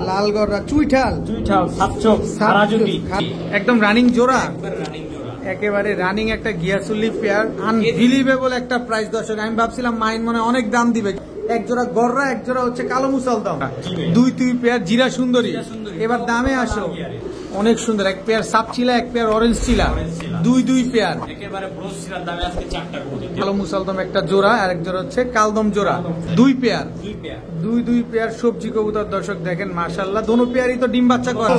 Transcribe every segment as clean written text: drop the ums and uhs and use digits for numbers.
লালগড়রা চুইঠাল একদম রানিং জোড়া, একেবারে রানিং একটা গিয়াসুলি পেয়ার, আনবিলিভেবল একটা প্রাইস। দর্শক আমি ভাবছিলাম মাইন মনে অনেক দাম দিবে, এক জোড়া গররা, এক জোড়া হচ্ছে কালো মুসালদম, দুই পেয়ার জিরা সুন্দরী। এবার দামে আসো, অনেক সুন্দর, এক পেয়ার সাপ চিলা, এক পেয়ার অরেঞ্জ চিলা, দুই পেয়ার কালো মুসালদম একটা জোড়া, আর এক জোড়া হচ্ছে কালদম জোড়া, দুই পেয়ার সবজি কবুতর। দর্শক দেখেন মাশাআল্লাহ, দোনো পেয়ারই তো ডিম বাচ্চা করে,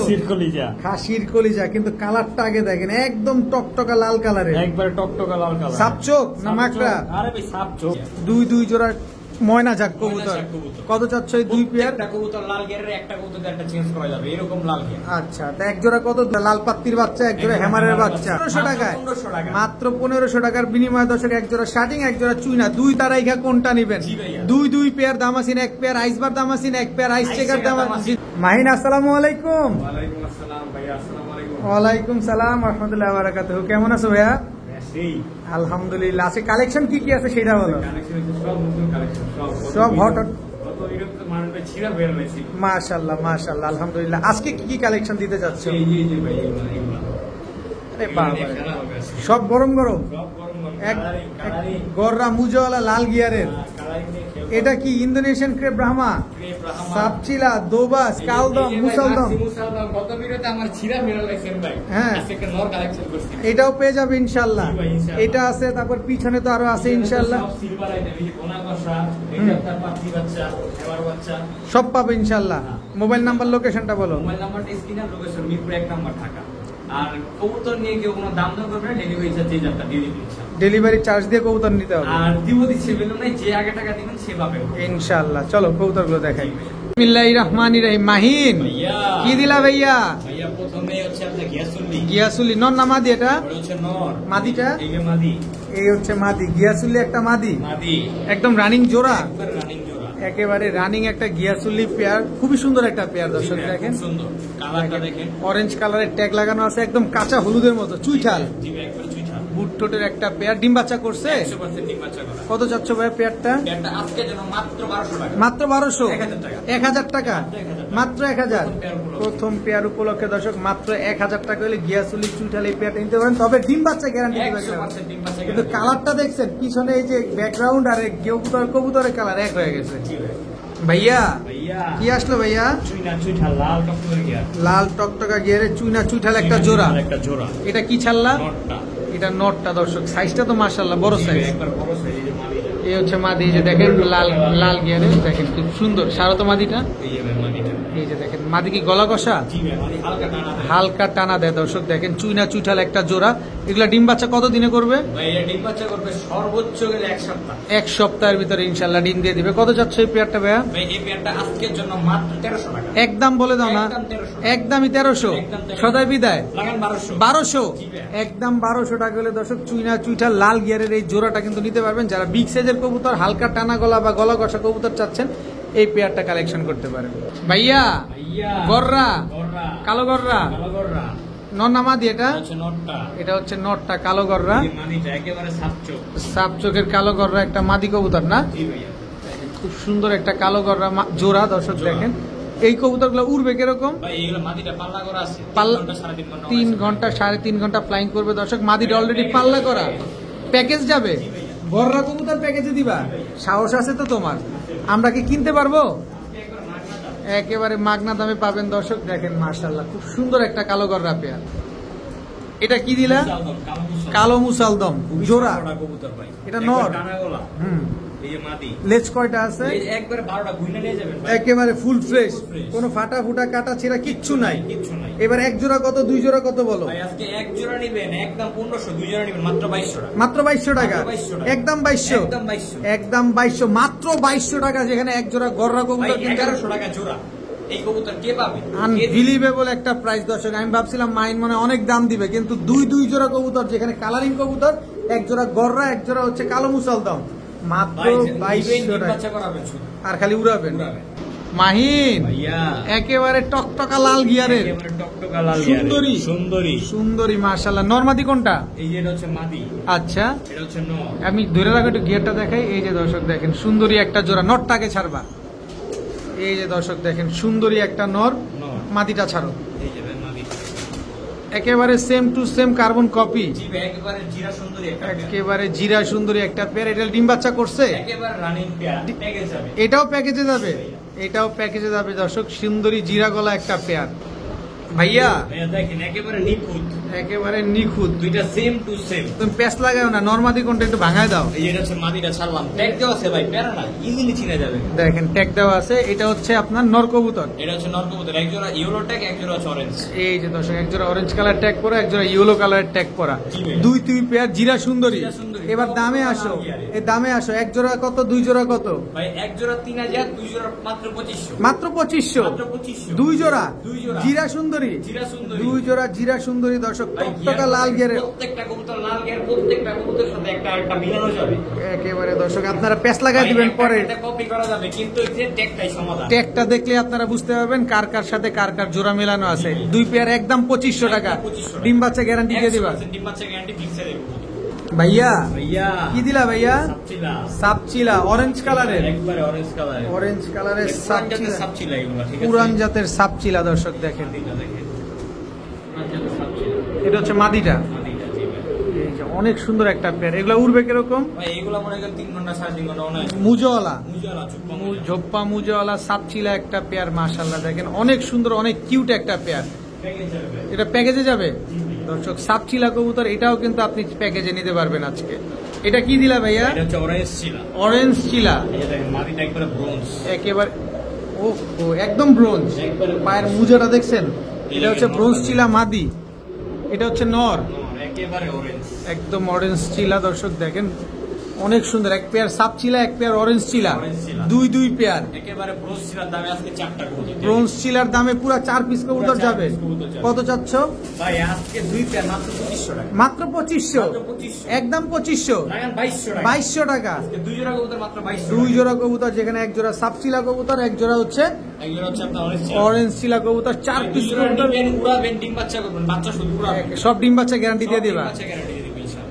খাসির কলিজা, কিন্তু কালারটা আগে দেখেন, একদম টকটকা লাল কালারের, একবার টকটকা লাল কালার, সাপচোক না মাকড়া, দুই জোড়া ময়না জাত কবুতর। কত চাচ্ছ এই দুই পেয়ার? কবুতর লাল গিয়ারের একটা কবুতর একটা চেঞ্জ করা যাবে, এরকম লাল গিয়ার। আচ্ছা, তো এক জোড়া কত? লাল পাত্তির বাচ্চা, এক জোড়া হ্যামারের বাচ্চা, 1500 টাকায়, মাত্র 1500 টাকার বিনিময়ে। দর্শক এক জোড়া শার্টিং, এক জোড়া চুইনা, দুই তারাইখা কোনটা নেবেন? দুই পেয়ার দামাসিন, এক পেয়ার আইসবার দামাসিন, এক পেয়ার আইস চেকার দামাসিন। মাহিন আসসালামু আলাইকুম। ওয়ালাইকুম আসসালাম ভাইয়া। আসসালামু আলাইকুম। ওয়ালাইকুম সালাম ওয়া রাহমাতুল্লাহি ওয়া বারাকাতুহু। কেমন আছো ভাইয়া? আলহামদুলিল্লাহ। আছে কালেকশন কি কি আছে সেটা বলো। সব হট মাশাআল্লাহ মাশাআল্লাহ, আলহামদুলিল্লাহ। আজকে কি কি কালেকশন দিতে যাচ্ছ? সব গরম গরম, এক গররা মুজওয়ালা লাল গিয়ারের। এটা কি ইন্দোনেশিয়ান ক্রেপ ব্রাহ্মা, সাপচিলা, দোবাস, কালদম, মুসালদম? হ্যাঁ, এটাও পেয়ে যাবে ইনশাল্লাহ। এটা আছে, তারপর পিছনে তো আরো আছে ইনশাল্লাহ, সব পাবে ইনশাল্লাহ। মোবাইল নাম্বার, লোকেশনটা বলো। মোবাইল নাম্বারটা স্ক্রিনের লোকেশন মিরপুর 1 নম্বর ঢাকা। আর কবুতর নিয়ে কেউ কোনো দাম দাম করবে না, ডেলিভারি চার্জ যে যাত্রা দিয়ে দিবেন, ডেলিভারি চার্জ দিয়ে কবুতর নিতে হবে। আর দিচ্ছে বেলুন নাই, যে আগে টাকা দিবেন সে পাবে ইনশাআল্লাহ। চলো কবুতরগুলো দেখাই। বিসমিল্লাহির রহমানির রহিম। মাহিন কি দিলা ভাইয়া? ভাইয়া প্রথমে হচ্ছে আপনার গিয়াসুলি। গিয়াসুলি নর না মাদি? এটা হচ্ছে নর, মাদিটা এই যে মাদি, এই হচ্ছে মাদি। গিয়াসুলি একটা মাদি, একদম রানিং জোড়া, একেবারে রানিং একটা গিয়াসুলি পেয়ার, খুবই সুন্দর একটা পেয়ার। দর্শক দেখেন, সুন্দর কালারটা দেখেন, অরেঞ্জ কালারের ট্যাগ লাগানো আছে, একদম কাঁচা হলুদের মতো, চুইঠাল, বুট টোটের একটা পেয়ার। ডিম বাচ্চা করছে? 100% ডিম বাচ্চা করা। কত চাচ্ছ ভাই পেয়ারটা? পেয়ারটা আজকে জন্য মাত্র 1200 টাকা। মাত্র 1200? 1000 টাকা, মাত্র 1000। প্রথম পেয়ার উপলক্ষে দর্শক মাত্র 1000 টাকা হলে গিয়াসুলি চুইঠাল এই পেয়ারটা নিতে পারেন। তবে ডিম বাচ্চা গ্যারান্টি দিবে, কিন্তু কালারটা দেখছেন পিছনে, এই যে ব্যাকগ্রাউন্ড আর কবুতরের কালার এক হয়ে গেছে। ভাইয়া কি আসলো ভাইয়া? লাল টকটকা গিয়ারে চুইনা চুইঠাল একটা জোড়া। এটা কি ছাড়লা? এটা নটটা। দর্শক সাইজটা তো মাশাআল্লাহ বড় সাইজ, এই হচ্ছে মাদি। এই যে দেখেন লাল গিয়ারে, দেখেন খুব সুন্দর সারত মাদিটা। এই যে দেখেন মাদি কি গলা কষা, হালকা টানা দেয়। দর্শক দেখেন চুইনা চুইঠাল একটা জোড়া। এগুলা ডিম বাচ্চা কত দিনে করবে? ডিম বাচ্চা করবে সর্বোচ্চ গেলে 1 সপ্তাহ। 1 সপ্তাহের ভিতরে ইনশাল্লাহ ডিম দিয়ে দিবে। কত চাচ্ছ এই পেয়ারটা ভাইয়া? এই পেয়ারটা আজকের জন্য মাত্র 1300 টাকা। একদম বলে দাও না, একদমই 1300। সদাই বিদায় 1200, একদম 1200 টাকা হলে দর্শক চুইনা চুইঠাল লাল গিয়ারের এই জোড়াটা কিন্তু নিতে পারবেন। যারা বিগ সাইজের কবুতর, হালকা টানা গলা বা গলা কষা কবুতর চাচ্ছেন, এই পেয়ারটা কালেকশন করতে পারেন। ভাইয়া গররা, কালো গররা, নরনামাদি। এটা হচ্ছে নটটা, কালো গররা, সাপ চোখের কালো গররা একটা মাদি কবুতর না? খুব সুন্দর একটা কালো গররা জোড়া। দর্শক দেখেন এই কবুতর গুলো উড়বে কিরকম? 3 ঘন্টা 3.5 ঘন্টা ফ্লাইং করবে। দর্শক মাদিটা অলরেডি পাল্লা করা, প্যাকেজ যাবে। গররা কবুতর প্যাকেজে দিবা? সাহস আছে তো তোমার? আমরা কি কিনতে পারবো? একেবারে মাগনা দামে পাবেন। দর্শক দেখেন মাশাআল্লাহ, খুব সুন্দর একটা কালো গররা পেয়ার। এটা কি দিলা? কালো মুসালদম জোড়া। এটা নর। লেজ কয়টা আছে? একেবারে ফুল ফ্রেশ, কোনো ফাটা ফুটা কাটা ছেঁড়া কিচ্ছু নাই। এবার এক জোড়া কত, দুই জোড়া কত বলো? এক জোড়া নিবেন একদম 1500, দুই জোড়া নিবেন মাত্র 2200 টাকা। মাত্র 2200 টাকা, একদম 2200, একদম 2200, মাত্র 2200 টাকা। যেখানে এক জোড়া গররা কবুতর 1100 টাকা জোড়া। এই কবুতর কে পাবে? আনবিলিভেবল একটা প্রাইস। দর্শক আমি ভাবছিলাম মাইন মনে অনেক দাম দিবে, কিন্তু দুই জোড়া কবুতর, যেখানে কালারিং কবুতর, এক জোড়া গররা, এক জোড়া হচ্ছে কালো মুসালদম, মাত্র 2200 টাকা। আর খালি উড়াবেন। মাহিন একেবারে টকটকা লাল গিয়ারের, সুন্দরী মাশাআল্লাহ। নরমাদি কোনটা? এই যে হচ্ছে মাদি। আচ্ছা, এটা হচ্ছে নর। আমি ধরে রাখো একটু গিয়ারটা দেখাই। এই যে দর্শক দেখেন সুন্দরী একটা জোড়া। নটটাকে ছাড়বা, এই যে দর্শক দেখেন সুন্দরী একটা নর, নর। মাদিটা ছাড়ো, এই যে ভাই মাদি। একেবারে same to same carbon copy, জি ভাই একেবারে জিরা সুন্দরী একটা পেয়ার। একেবারে জিরা সুন্দরী একটা পেয়ার। এটা ডিম বাচ্চা করছে, একেবারে রানিং পেয়ার প্যাকেজ যাবে। এটাও প্যাকেজে যাবে, এটাও প্যাকেজে যাবে দর্শক, সুন্দরী জিরা গলা একটা পেয়ার। ভাইয়া ভাইয়া দেখেন একেবারে নিখুঁত, একেবারে নিখুঁত, দুইটা সেম টু সেম। তুমি প্যাচ লাগাও না, নর্মাদি কোনটা একটু ভাঙায় দাও। এই যে এটা হচ্ছে মাদিটা ছাড়লাম, ট্যাগ দেওয়া আছে ভাই, প্যারা না, ইজিলি চিনা যাবে। দেখেন ট্যাগ দেওয়া আছে, এটা হচ্ছে আপনার নর কবুতর। এটা হচ্ছে নরকবুতর, এক জোড়া ইয়েলো ট্যাগ, এক জোড়া হচ্ছে অরেঞ্জ। এই যে দর্শক এক জোড়া অরেঞ্জ কালার ট্যাগ করা, এক জোড়া ইয়েলো কালারের ট্যাগ করা, জি ভাই। দুই পেয়ার জিরা সুন্দরী। জিরা সুন্দরী। এবার দামে আসো, এই দামে আসো, এক জোড়া কত, দুই জোড়া কত? ভাই এক জোড়া 3000, দুই জোড়া মাত্র 2500। মাত্র 2500, মাত্র 2500। দুই জোড়া দুই জোড়া। জিরা সুন্দরী, জিরা সুন্দরী। দুই জোড়া জিরা সুন্দরী দর্শক, ভাই, টকটকা লাল গেরে। প্রত্যেকটা কবুতর লাল গের, প্রত্যেকটা কবুতরের সাথে একটা একটা মিলানো যাবে। একেবারে দর্শক আপনারা প্যাচ লাগাই দিবেন পরে, কপি করা যাবে, কিন্তু এই যে ট্যাগটাই সমাধান। ট্যাগটা দেখলে আপনারা বুঝতে পারবেন কার কার সাথে কার কার জোড়া মেলানো আছে। দুই পেয়ার একদম 2500 টাকা, 2500 টাকা। ডিম বাচ্চা গ্যারান্টি দিয়ে দিবা। 100% ডিম বাচ্চা গ্যারান্টি ফিক্সে দেব। ভাইয়া ভাইয়া কি দিলা ভাইয়া? সাপচিলা। সাপচিলা অরেঞ্জ কালারের, একবারে অরেঞ্জ কালার। অরেঞ্জ কালারের সাপচিলা, সাপচিলা এগুলো, ঠিক আছে? পুরান জাতের সাপচিলা দর্শক দেখেন। মাদিটা দেখেন। পুরান জাতের সাপচিলা। এটা হচ্ছে মাদিটা। মাদিটা, জি ভাই। এই যে অনেক সুন্দর একটা পেয়ার। এগুলা উড়বে কিরকম? ভাই এগুলো মনে করেন 3 ঘন্টা 3.5 ঘন্টা অনায়াসে। মুজওয়ালা, মুজালা চুপ্পা মুজা। ঝোপ্পা মুজওয়ালা সাপচিলা একটা পেয়ার, মাশাআল্লাহ দেখেন অনেক সুন্দর, অনেক কিউট একটা পেয়ার। প্যাকেজ যাবে। এটা প্যাকেজে যাবে দর্শক, সাপচিলা কবুতর, এটাও কিন্তু আপনি প্যাকেজে নিতে পারবেন আজকে। এটা কি দিলা ভাইয়া? এটা হচ্ছে অরেঞ্জ চিলা। অরেঞ্জ চিলা, এই যে দেখেন মাদিটা একবারে ব্রোঞ্জ। একেবারে ও একদম ব্রোঞ্জ, একবারে পায়ের মুজাটা দেখছেন? এটা হচ্ছে নর ব্রোঞ্জ কালার। চিলা মাদি, এটা হচ্ছে নর, একেবারে অরেঞ্জ। একদম অরেঞ্জ চিলা দর্শক দেখেন অনেক সুন্দর। এক পেয়ার সাপ চিলা, এক পেয়ার অরেঞ্জ চিলা, অরেঞ্জ চিলা। দুই পেয়ার। একেবারে ব্রোঞ্জ চিলার দামে আজকে 4টা কবুতর। ব্রোঞ্জ চিলার দামে পুরা 4 পিস কবুতর পুরা 4 যাবে। পিস কবুতর যাবে। কত চাচ্ছ? ভাই আজকে 2 পেয়ার মাত্র 2500 টাকা। মাত্র 2500, মাত্র 2500। একদম 2500, লাগান 2200 টাকা। 2200 টাকা। আজকে 2 জোড়া কবুতর মাত্র 2200 দুই টাকা। জোড়া কবুতর, যেখানে এক জোড়া সাপ চিলা কবুতর, এক জোড়া হচ্ছে এক জোড়া হচ্ছে আপনার অরেঞ্জ চিলা। অরেঞ্জ চিলা কবুতর, 4 দুই পিস জোড়া কবুতর, নিবেন, উড়াবেন, ডিম বাচ্চা করবেন, বাচ্চা শুধু উড়াবেন। সব ডিম বাচ্চা গ্যারান্টি দিয়ে সব ডিম দিবা। বাচ্চা guarantee দিয়ে দিবো ইনশাআল্লাহ।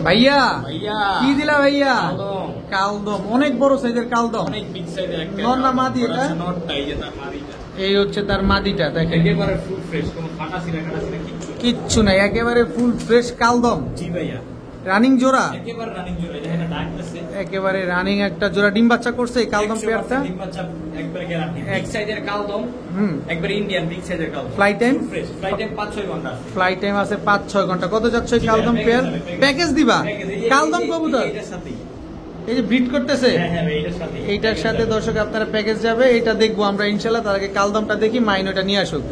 ভাইয়া ভাইয়া কি দিলা ভাইয়া? কালদম। কালদম, অনেক বড় সাইজের কালদম। অনেক বিগ সাইজের একটা নর না মাদি এটা? নটটা, এই যে তার মাদিটা। এই হচ্ছে তার মাদিটা দেখেন, একেবারে ফুল ফ্রেশ, কোনো ফাটা ছিলা কাটা ছিলা কিচ্ছু নেই। কিচ্ছু নাই, একেবারে ফুল ফ্রেশ কালদম, জি ভাইয়া, রানিং জোড়া, একেবারে রানিং জোড়া। এই দেখেন ডাক আছে। একেবারে রানিং একটা জোড়া ডিম বাচ্চা করছে এই কালদম 100% পেয়ারটা। ডিম বাচ্চা একবারে গ্যারান্টি। বিগ সাইজের কালদম, হুম, একবারে ইন্ডিয়ান বিগ সাইজের কালদম। Flight time? Fresh, flight time 5-6 ঘন্টা আছে। ফ্লাইট টাইম আছে 5-6 ঘন্টা। কত যাচ্ছে জি কালদম ভাই, পেয়ার? প্যাকেজ প্যাকেজ দিবা? প্যাকেজ, এই যে- কালদম এই যে- কবুতর এইটার সাথেই। এই যে ব্রিড করতেছে, হ্যাঁ হ্যাঁ ভাই, এইটার সাথেই। এইটার সাথে দর্শক আপনারা প্যাকেজ যাবে। এটা দেখবো আমরা ইনশাল্লাহ, তার আগে কালদমটা দেখি, মাইনোটা নিয়ে আসুক।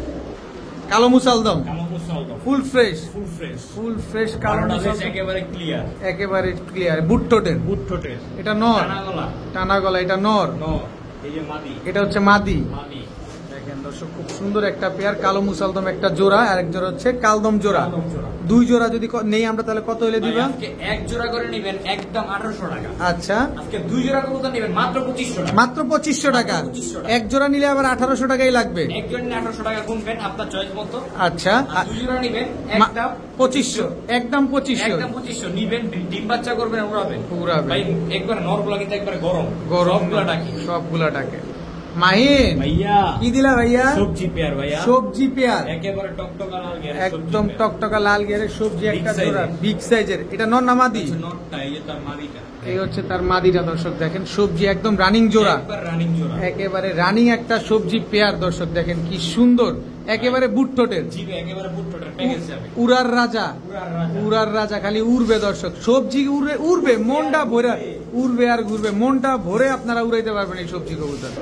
কালো মুসালদম কামাকুর সালদম। Full fresh, full fresh. Full fresh কালো কারণটা হচ্ছে মুসালদম, একেবারে ক্লিয়ার। একেবারে ক্লিয়ার, বুট টোটের, বুট ঠোঁটের। এটা নর, টানা গলা। টানা গলা, এটা নর, নো, এই যে মাদি। এটা হচ্ছে মাদি। মাদি। দেখেন দর্শক খুব সুন্দর একটা পেয়ার, কালো মুসালদম একটা জোড়া, আর এক জোড়া হচ্ছে কালদম জোড়া। কালদম জোড়া। দুই জোড়া যদি নেই আমরা, তাহলে কত হলে ভাই, দিবা? আজকে এক জোড়া করে নেবেন একদম 1800 টাকা। আচ্ছা, আজকে 2 জোড়া কবুতর নেবেন মাত্র 2500 টাকা। মাত্র 2500 টাকা। 2500 টাকা। এক জোড়া নিলে আবার 1800 টাকাই লাগবে। একজন নিলে 1800 টাকা গুনবেন আপনার চয়েস মতো। আচ্ছা, আর 2 জোড়া নেবেন মা- একদম 2500, একদম 2500। একদম 2500 নিবেন, ডিম বাচ্চা করবেন, উড়াবেন। উড়াবেন। ভাই একবার নরগুলা কিন্তু একবার গরম গরম সবগুলা ডাকি। সবগুলা ডাকে। মাহিন ভাইয়া কি দিলা ভাইয়া? সবজি পেয়ার ভাইয়া, সবজি পেয়ার, একেবারে টকটকা লাল গেরে একদম টকটকা লাল গেরে সবজি Big একটা size জোড়া, এর। বিগ সাইজের। এটা নর না মাদি? নটটা, এই যে তার মাদিটা। এই হচ্ছে তার মাদিটা দর্শক দেখেন, সবজি একদম রানিং জোড়া, একবার রানিং জোড়া। একেবারে রানিং একটা সবজি পেয়ার দর্শক দেখেন কি সুন্দর, একেবারে বুট টোটের, জিবে একেবারে বুট ঠোঁটের প্যাকেজ যাবে। উড়ার রাজা, পুরার রাজা। উড়ার রাজা, খালি উড়বে দর্শক, সবজি উড়বে, উড়বে মনটা ভরে, উড়বে আর ঘুরবে, মনটা ভরে আপনারা উড়াইতে পারবেন এই সবজি কবুতর।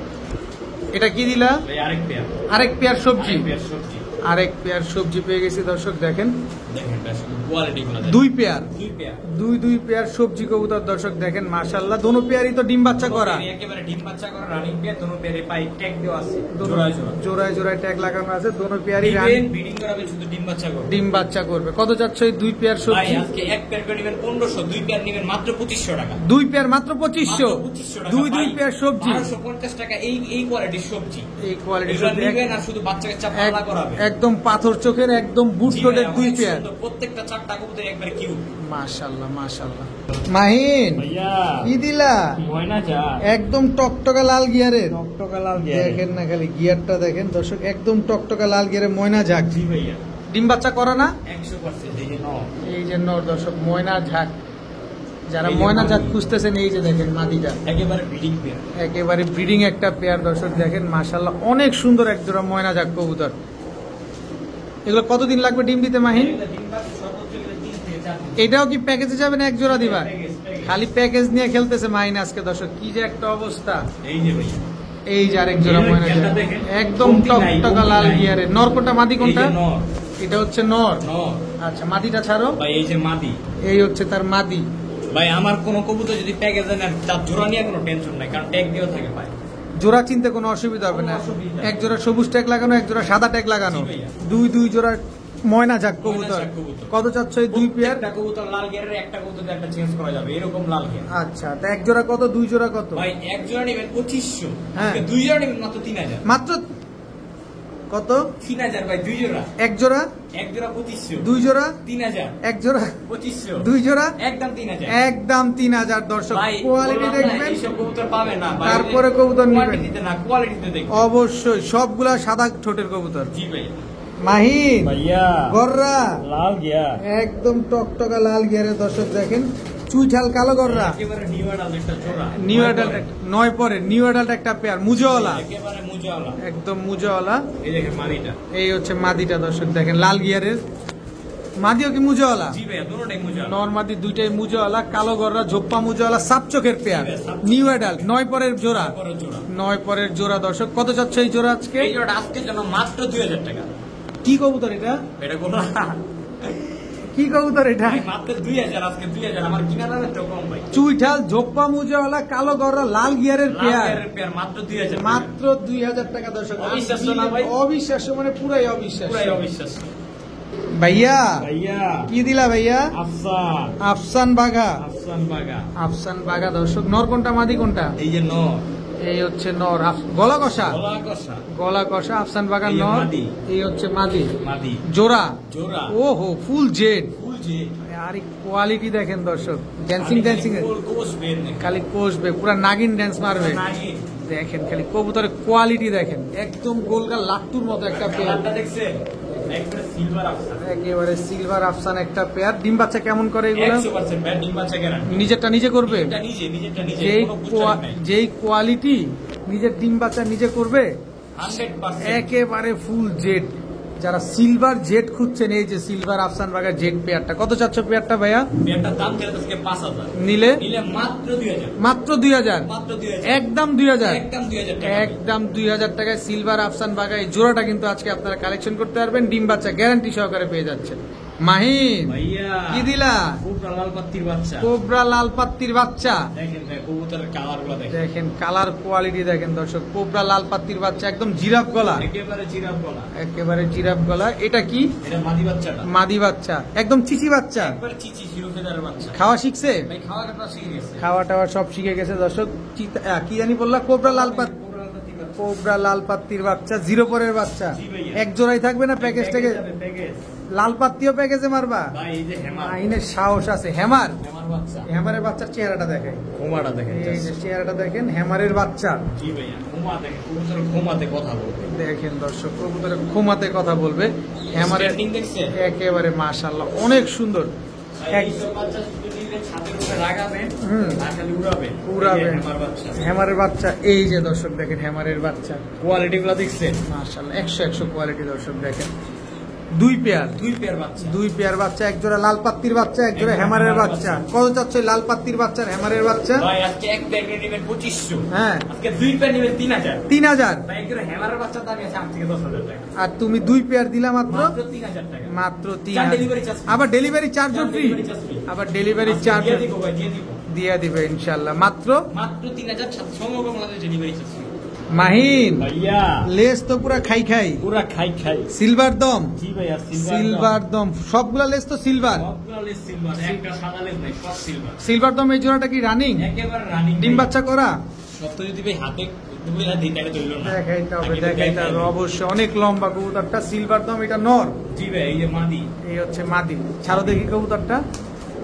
এটা কি দিলা? ভাই আরেক পেয়ার, আরেক পেয়ার সবজি, আরেক পেয়ার সবজি। আরেক পেয়ার সবজি পেয়ে গেছি দর্শক দেখেন, দেখেন বেশ কোয়ালিটি গুলো দেখেন। 2 পেয়ার, 2 পেয়ার। দুই পেয়ার সবজি কবুতর দর্শক দেখেন, মাশাআল্লাহ দোনো পেয়ারই তো ডিম বাচ্চা করা, একেবারে ডিম বাচ্চা করা রানিং পেয়ার, দুটো পেয়ারে পাই ট্যাগ দেওয়া আছে দোনো জোড়ায় জোড়া। জোড়ায় জোড়ায় ট্যাগ লাগানো আছে, দোনো পেয়ারই দিবেন, ব্রিডিং করাবেন, শুধু ডিম বাচ্চা করবে। ডিম বাচ্চা করবে। কত যাচ্ছে ওই 2 পেয়ার ভাই সবজি? আজকে এক পেয়ার করে নেবেন 1500, 2 পেয়ার নেবেন মাত্র 2500 টাকা। 2 পেয়ার মাত্র 2500, মাত্র 2500 টাকা। দুই ভাই, পেয়ার সবজি, 1250 টাকা এই কোয়ালিটির সবজি। এই কোয়ালিটি এগুলো নেবেন আর শুধু বাচ্চাকে চাপ পালা করাবে। একদম পাথর চোখের, একদম বুট জি টোটের ভাইয়া, দুই অনেক পেয়ার। সুন্দর। প্রত্যেকটা চারটা কবুতর একবারে কিউট। মাশাআল্লাহ মাশাআল্লাহ। মাহিন ভাইয়া কি দিলা? ময়না যা একদম টকটকা লাল গিয়ারের। টকটকা লাল দেখেন না খালি গিয়ারটা দেখেন দর্শক, একদম টকটকা লাল গিয়ারের ময়না ঝাঁক। জি ভাইয়া ডিম বাচ্চা করে না? 100% এই যে এই যে নর দর্শক, ময়না ঝাঁক। যারা এই যে ময়না ঝাঁক মাদি। খুঁজতেছেন এই যে দেখেন মাদিটা, একেবারে ব্রিডিং পেয়ার। একেবারে ব্রিডিং একটা পেয়ার দর্শক দেখেন মাশাআল্লাহ, অনেক সুন্দর এক জোড়া ময়না ঝাঁক কবুতর। এগুলো কতদিন লাগবে ডিম দিতে মাহিন? এটাও কি প্যাকেজে যাবে না এক জোড়া দিবা? খালি প্যাকেজ নিয়ে খেলতেছে মাহিন আজকে দর্শক, কি যে একটা অবস্থা। এই যে ভাইয়া এই যে আরেক জোড়া ময়না ঝাঁক, গিয়ারটা দেখেন। একদম কমতি নাই, টকটকা কমতি লাল নাই। গিয়ারে। নর কোনটা, মাদি এই কোনটা? যে নর এটা হচ্ছে নর। নর আচ্ছা মাদিটা ছাড়ো, ভাই, এই যে মাদি। এই হচ্ছে তার মাদি। ভাই আমার কোন কবুতর যদি প্যাকেজে নেন তার জোড়া নিয়ে কোনো টেনশন নাই, কারণ ট্যাগ দিয়েও থাকে ভাই। জোড়া চিনতে কোনো অসুবিধা হবে না। কোনো অসুবিধা নেই। এক জোড়া সবুজ ট্যাগ লাগানো, এক জোড়া সাদা ট্যাগ লাগানো, জি ভাইয়া। দুই জোড়া ময়না ঝাঁক কবুতর। ঝাঁক কবুতর। কত চাচ্ছ এই দুই পেয়ার? একটা কবুতর লাল গিয়ারের, একটা কবুতর একটা চেঞ্জ করা যাবে, এরকম লাল গিয়ার। আচ্ছা তা এক জোড়া কত, দুই জোড়া কত? ভাই এক জোড়া নেবেন 2500, হ্যাঁ। আজকে দুই জোড়া নেবেন মাত্র 3000। মাত্র কত? 3000 ভাই, দুই জোড়া। এক জোড়া, এক জোড়া 2500, দুই জোড়া, 3000, এক জোড়া, 2500, দুই জোড়া, একদম 3000। একদম 3000 দর্শক। ভাই কোয়ালিটি বললাম না, দেখবেন, এইসব কবুতর পাবে না ভাই। তারপরে কবুতর নিবেন। কোয়ালিটিতে না, কোয়ালিটিতে দেখবেন। অবশ্যই সবগুলা সাদা ঠোঁটের কবুতর। জি ভাই। মাহিন ভাইয়া গররা লাল গিয়ার, একদম টকটকা লাল গিয়ারের দর্শক দেখেন, চুইঠাল কালো গররা। একেবারে নিউ অ্যাডাল্ট একটা জোড়া। নিউ অ্যাডাল্ট, 9 পরে নিউ অ্যাডাল্ট একটা পেয়ার, মুজোওয়ালা, একেবারে মুজাওয়ালা। একদম মুজোওয়ালা। এই দেখেন মাদিটা। এই হচ্ছে মাদিটা দর্শক দেখেন, লাল গিয়ারের মাদিও কি মুজোওয়ালা? জি ভাইয়া, দুটোটাই মুজাওয়ালা। নর মাদি দুইটাই মুজোওয়ালা, কালো গররা, ঝোপ্পা মুজোওয়ালা, সাপ চোখের পেয়ার, নিউ অ্যাডাল্ট, 9 পরের জোড়া। পরের জোড়া। 9 পরের জোড়া দর্শক। কত চাচ্ছে এই জোড়া আজকে? এই জোড়াটা আজকের জন্য মাত্র 2000 টাকা। কি কবুতর এটা? এটা কোনো কি কবুতর এটা? ভাই, মাত্র 2000, আজকে 2000। আমার কিনা দামের তো কম ভাই। চুইঠাল, ঝোপ্পা মুজোওয়ালা, কালো গররা, লাল গিয়ারের লাল পেয়ার, গিয়ারের পেয়ার মাত্র 2000 টাকা। মাত্র 2000 টাকা দর্শক। অবিশ্বাস্য না ভাই? অবিশ্বাস্য মানে পুরাই অবিশ্বাস্য। পুরাই অবিশ্বাস্য। ভাইয়া ভাইয়া কি দিলা ভাইয়া? আফসান, আফসান বাঘা। আফসান বাগা। আফসান বাঘা দর্শক। নর কোনটা, মাদি কোনটা? এই যে নর, এই হচ্ছে নর। গলা কষা, গলা কষা, গলা কষা আফসান বাঘা এই যে নর। মাদি। এই হচ্ছে মাদি। মাদি, জোড়া। জোড়া। ওহো ফুল জেড। ফুল যে আর কোয়ালিটি দেখেন দর্শক, ড্যান্সিং ড্যান্সিং কোষ বের নেই। খালি কষবে, পুরা নাগিন ড্যান্স মারবে। নাগিন। দেখেন খালি কবুতরের কোয়ালিটি দেখেন, একদম গোলগা লাট্টুর মতো একটা পেয়ার, কালারটা দেখছেন? একবারে সিলভার আফসান। একেবারে সিলভার আফসান একটা পেয়ার। ডিম বাচ্চা কেমন করে এগুলো? 100% ব্যাড ডিম বাচ্চা গ্যারান্টি। নিজেরটা নিজে করবে? এটা নিজেরটা নিজে, যেই কোনো বুস্টার নাই। যেই কোয়ালিটি, নিজের ডিম বাচ্চা নিজে করবে, 100%। একেবারে ফুল জেড। যারা সিলভার জেড খুঁজছেন, এই যে সিলভার আফসান বাগা জেড পেয়ারটা। কত চাচ্ছ পেয়ারটা ভাইয়া? পেয়ারটার দাম ছিল আজকে 5000, নিলে নিলে মাত্র 2000। মাত্র 2000, মাত্র 2000, একদম 2000, একদম 2000 টাকা। একদম 2000 টাকায় সিলভার আফসান বাগা এই জোড়াটা কিন্তু আজকে আপনারা কালেকশন করতে পারবেন। ডিম বাচ্চা গ্যারান্টি সহকারে পেয়ে যাচ্ছেন। মাহিন ভাইয়া কি দিলা? কোবরা লাল পাত্তির বাচ্চা। কোবরা লাল পাত্তির বাচ্চা। দেখেন ভাই, কবুতরের কালারগুলো দেখেন। দেখেন কালার কোয়ালিটি দেখেন দর্শক, কোবরা লাল পাত্তির বাচ্চা, একদম জিরাফ গলা, একেবারে জিরাফ গলা। একেবারে জিরাফ গলা। এটা কি? এটা মাদি বাচ্চাটা। মাদি বাচ্চা, একদম চিচি বাচ্চা। একবার চিচি জিরো ফেদারের বাচ্চা। খাওয়া শিখছে? ভাই খাওয়া দাওয়া শিখে গেছে। খাওয়া টাওয়া সব শিখে গেছে দর্শক। কি জানি বললা? কোবরা লাল পাত, কোবরা লাল পাত্তির বাচ্চা। কোবরা লাল পাত্তির বাচ্চা, 0 পরের বাচ্চা। জি ভাইয়া। এক জোড়াই থাকবে না প্যাকেজ থেকে? যাবে, প্যাকেজ। লাল পাত্তিও প্যাকেজে মারবা? ভাই এই যে হেমার, আইনের সাহস আছে। হেমার, হেমার বাচ্চা। হেমারের বাচ্চার চেহারাটা দেখেন, ঘুমাটা দেখেন। এই যে চেহারাটা দেখেন হেমারের বাচ্চা। জি ভাইয়া, ঘুমা দেখেন, কবুতরের ঘুমাতে কথা বলবে। দেখেন দর্শক, কবুতরের ঘুমাতে কথা বলবে। হেমারের Standing দেখছেন? একেবারে মাশাআল্লাহ অনেক সুন্দর। এক এইসব বাচ্চা শুধু নিলে ছাদের উপরে লাগাবেন, হুম। আর খালি উড়াবেন। উড়াবেন। এই যে হেমার বাচ্চা। হেমারের বাচ্চা, এই যে দর্শক দেখেন হেমারের বাচ্চা। কোয়ালিটি গুলো দেখছেন? মাশাআল্লাহ 100 কোয়ালিটি দর্শক দেখেন। দুই পেয়ার, দুই পেয়ার বাচ্চা। দুই পেয়ার বাচ্চা, এক জোড়া লাল পাত্তির বাচ্চা, এক জোড়া হেমারের বাচ্চা। কত চাচ্ছে লাল পাত্তির বাচ্চার, হেমারের বাচ্চা? ভাই আজকে এক পেয়ার নেবেন 2500, হ্যাঁ আজকে দুই পেয়ার নেবেন 3000। 3000। ভাই একটু হেমারের বাচ্চা দাম আছে 8 থেকে 10000 টাকা। আর তুমি দুই পেয়ার দিলা মাত্র মাত্র 3000 টাকা। মাত্র চার 3000। delivery charge free। আবার ডেলিভারি চার্জও ফ্রি, Delivery charge free। আবার ডেলিভারি আজকে চার্জ দিয়ে দিব ভাই, দিয়ে দিব। দিয়ে দিবে ইনশাআল্লাহ। মাত্র মাত্র 3700 সমগ্র Bangladesh delivery charge free. Mahin ভাইয়া লেস তো পুরা খাই খাই, পুরা খাই সিলভার দম, জি ভাইয়া, সিলভার দম, সবগুলা লেস তো সিলভার। সবগুলো লেস সিলভার, একটা সাদা লেস নাই, সব সিলভার। সিলভার দম এই জোড়াটা কি রানিং? একেবারে রানিং। ডিম বাচ্চা করা? সত্য যদি ভাই হাতে দুবেলা দিই তাহলে চললো না। দেখাইতে হবে, আমি তো দেখাইতে হবে দেখাই। অবশ্যই। অনেক লম্বা কবুতরটা, সিলভার দম, এটা নর, জি ভাই, এই যে মাদি, এই হচ্ছে মাদি। ছাড়ো দেখি কবুতরটা।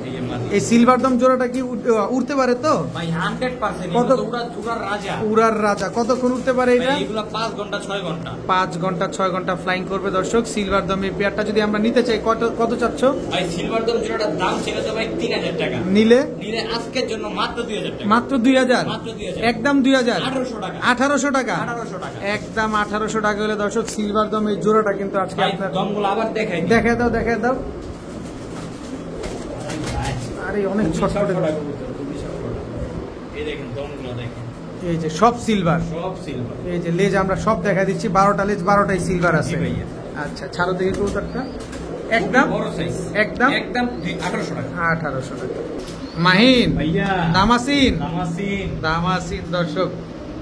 এই যে মাদি। এই সিলভার দম জোড়াটা কি উড়তে পারে তো? ভাই 100% কত? উড়ার রাজা। উড়ার রাজা। কতক্ষণ উঠতে পারে এটা? ভাই এগুলা 5 ঘন্টা 6 ঘন্টা। 5 ঘন্টা 6 ঘন্টা ফ্লাইং করবে দর্শক। সিলভার দম এই পেয়ারটা যদি আমরা নিতে চাই কত চাচ্ছ? ভাই সিলভার দম জোড়াটার দাম ছিল তো ভাই 3000 টাকা। নিলে নিলে আজকের জন্য মাত্র 2000 টাকা। মাত্র 2000, মাত্র 2000, একদম 2000, 1800 টাকা। 1800 টাকা, 1800 টাকা। একদম 1800 টাকা হলে দর্শক সিলভার দম এই জোড়াটা কিন্তু আজকে ভাই আপনার। দমগুলো আবার দেখাই দিই। দেখায় দাও, দেখায় দাও। ভাই, আরে অনেক খুবই ছটফটে। ছটফটা কবুতর, খুবই ছটফটা। এই দেখেন দমগুলো দেখেন, এই যে সব সিলভার, সব সিলভার। এই যে লেজ আমরা সব দেখা দিচ্ছি, 12টা লেজ 12টাই সিলভার আছে। জি ভাইয়া। আচ্ছা ছাড়ো দেখি কবুতরটা। একদম বড় সাইজ, একদম একদম 1800 টাকা। 1800 টাকা। মাহিন ভাইয়া দামাসিন, দামাসিন, দামাসিন দর্শক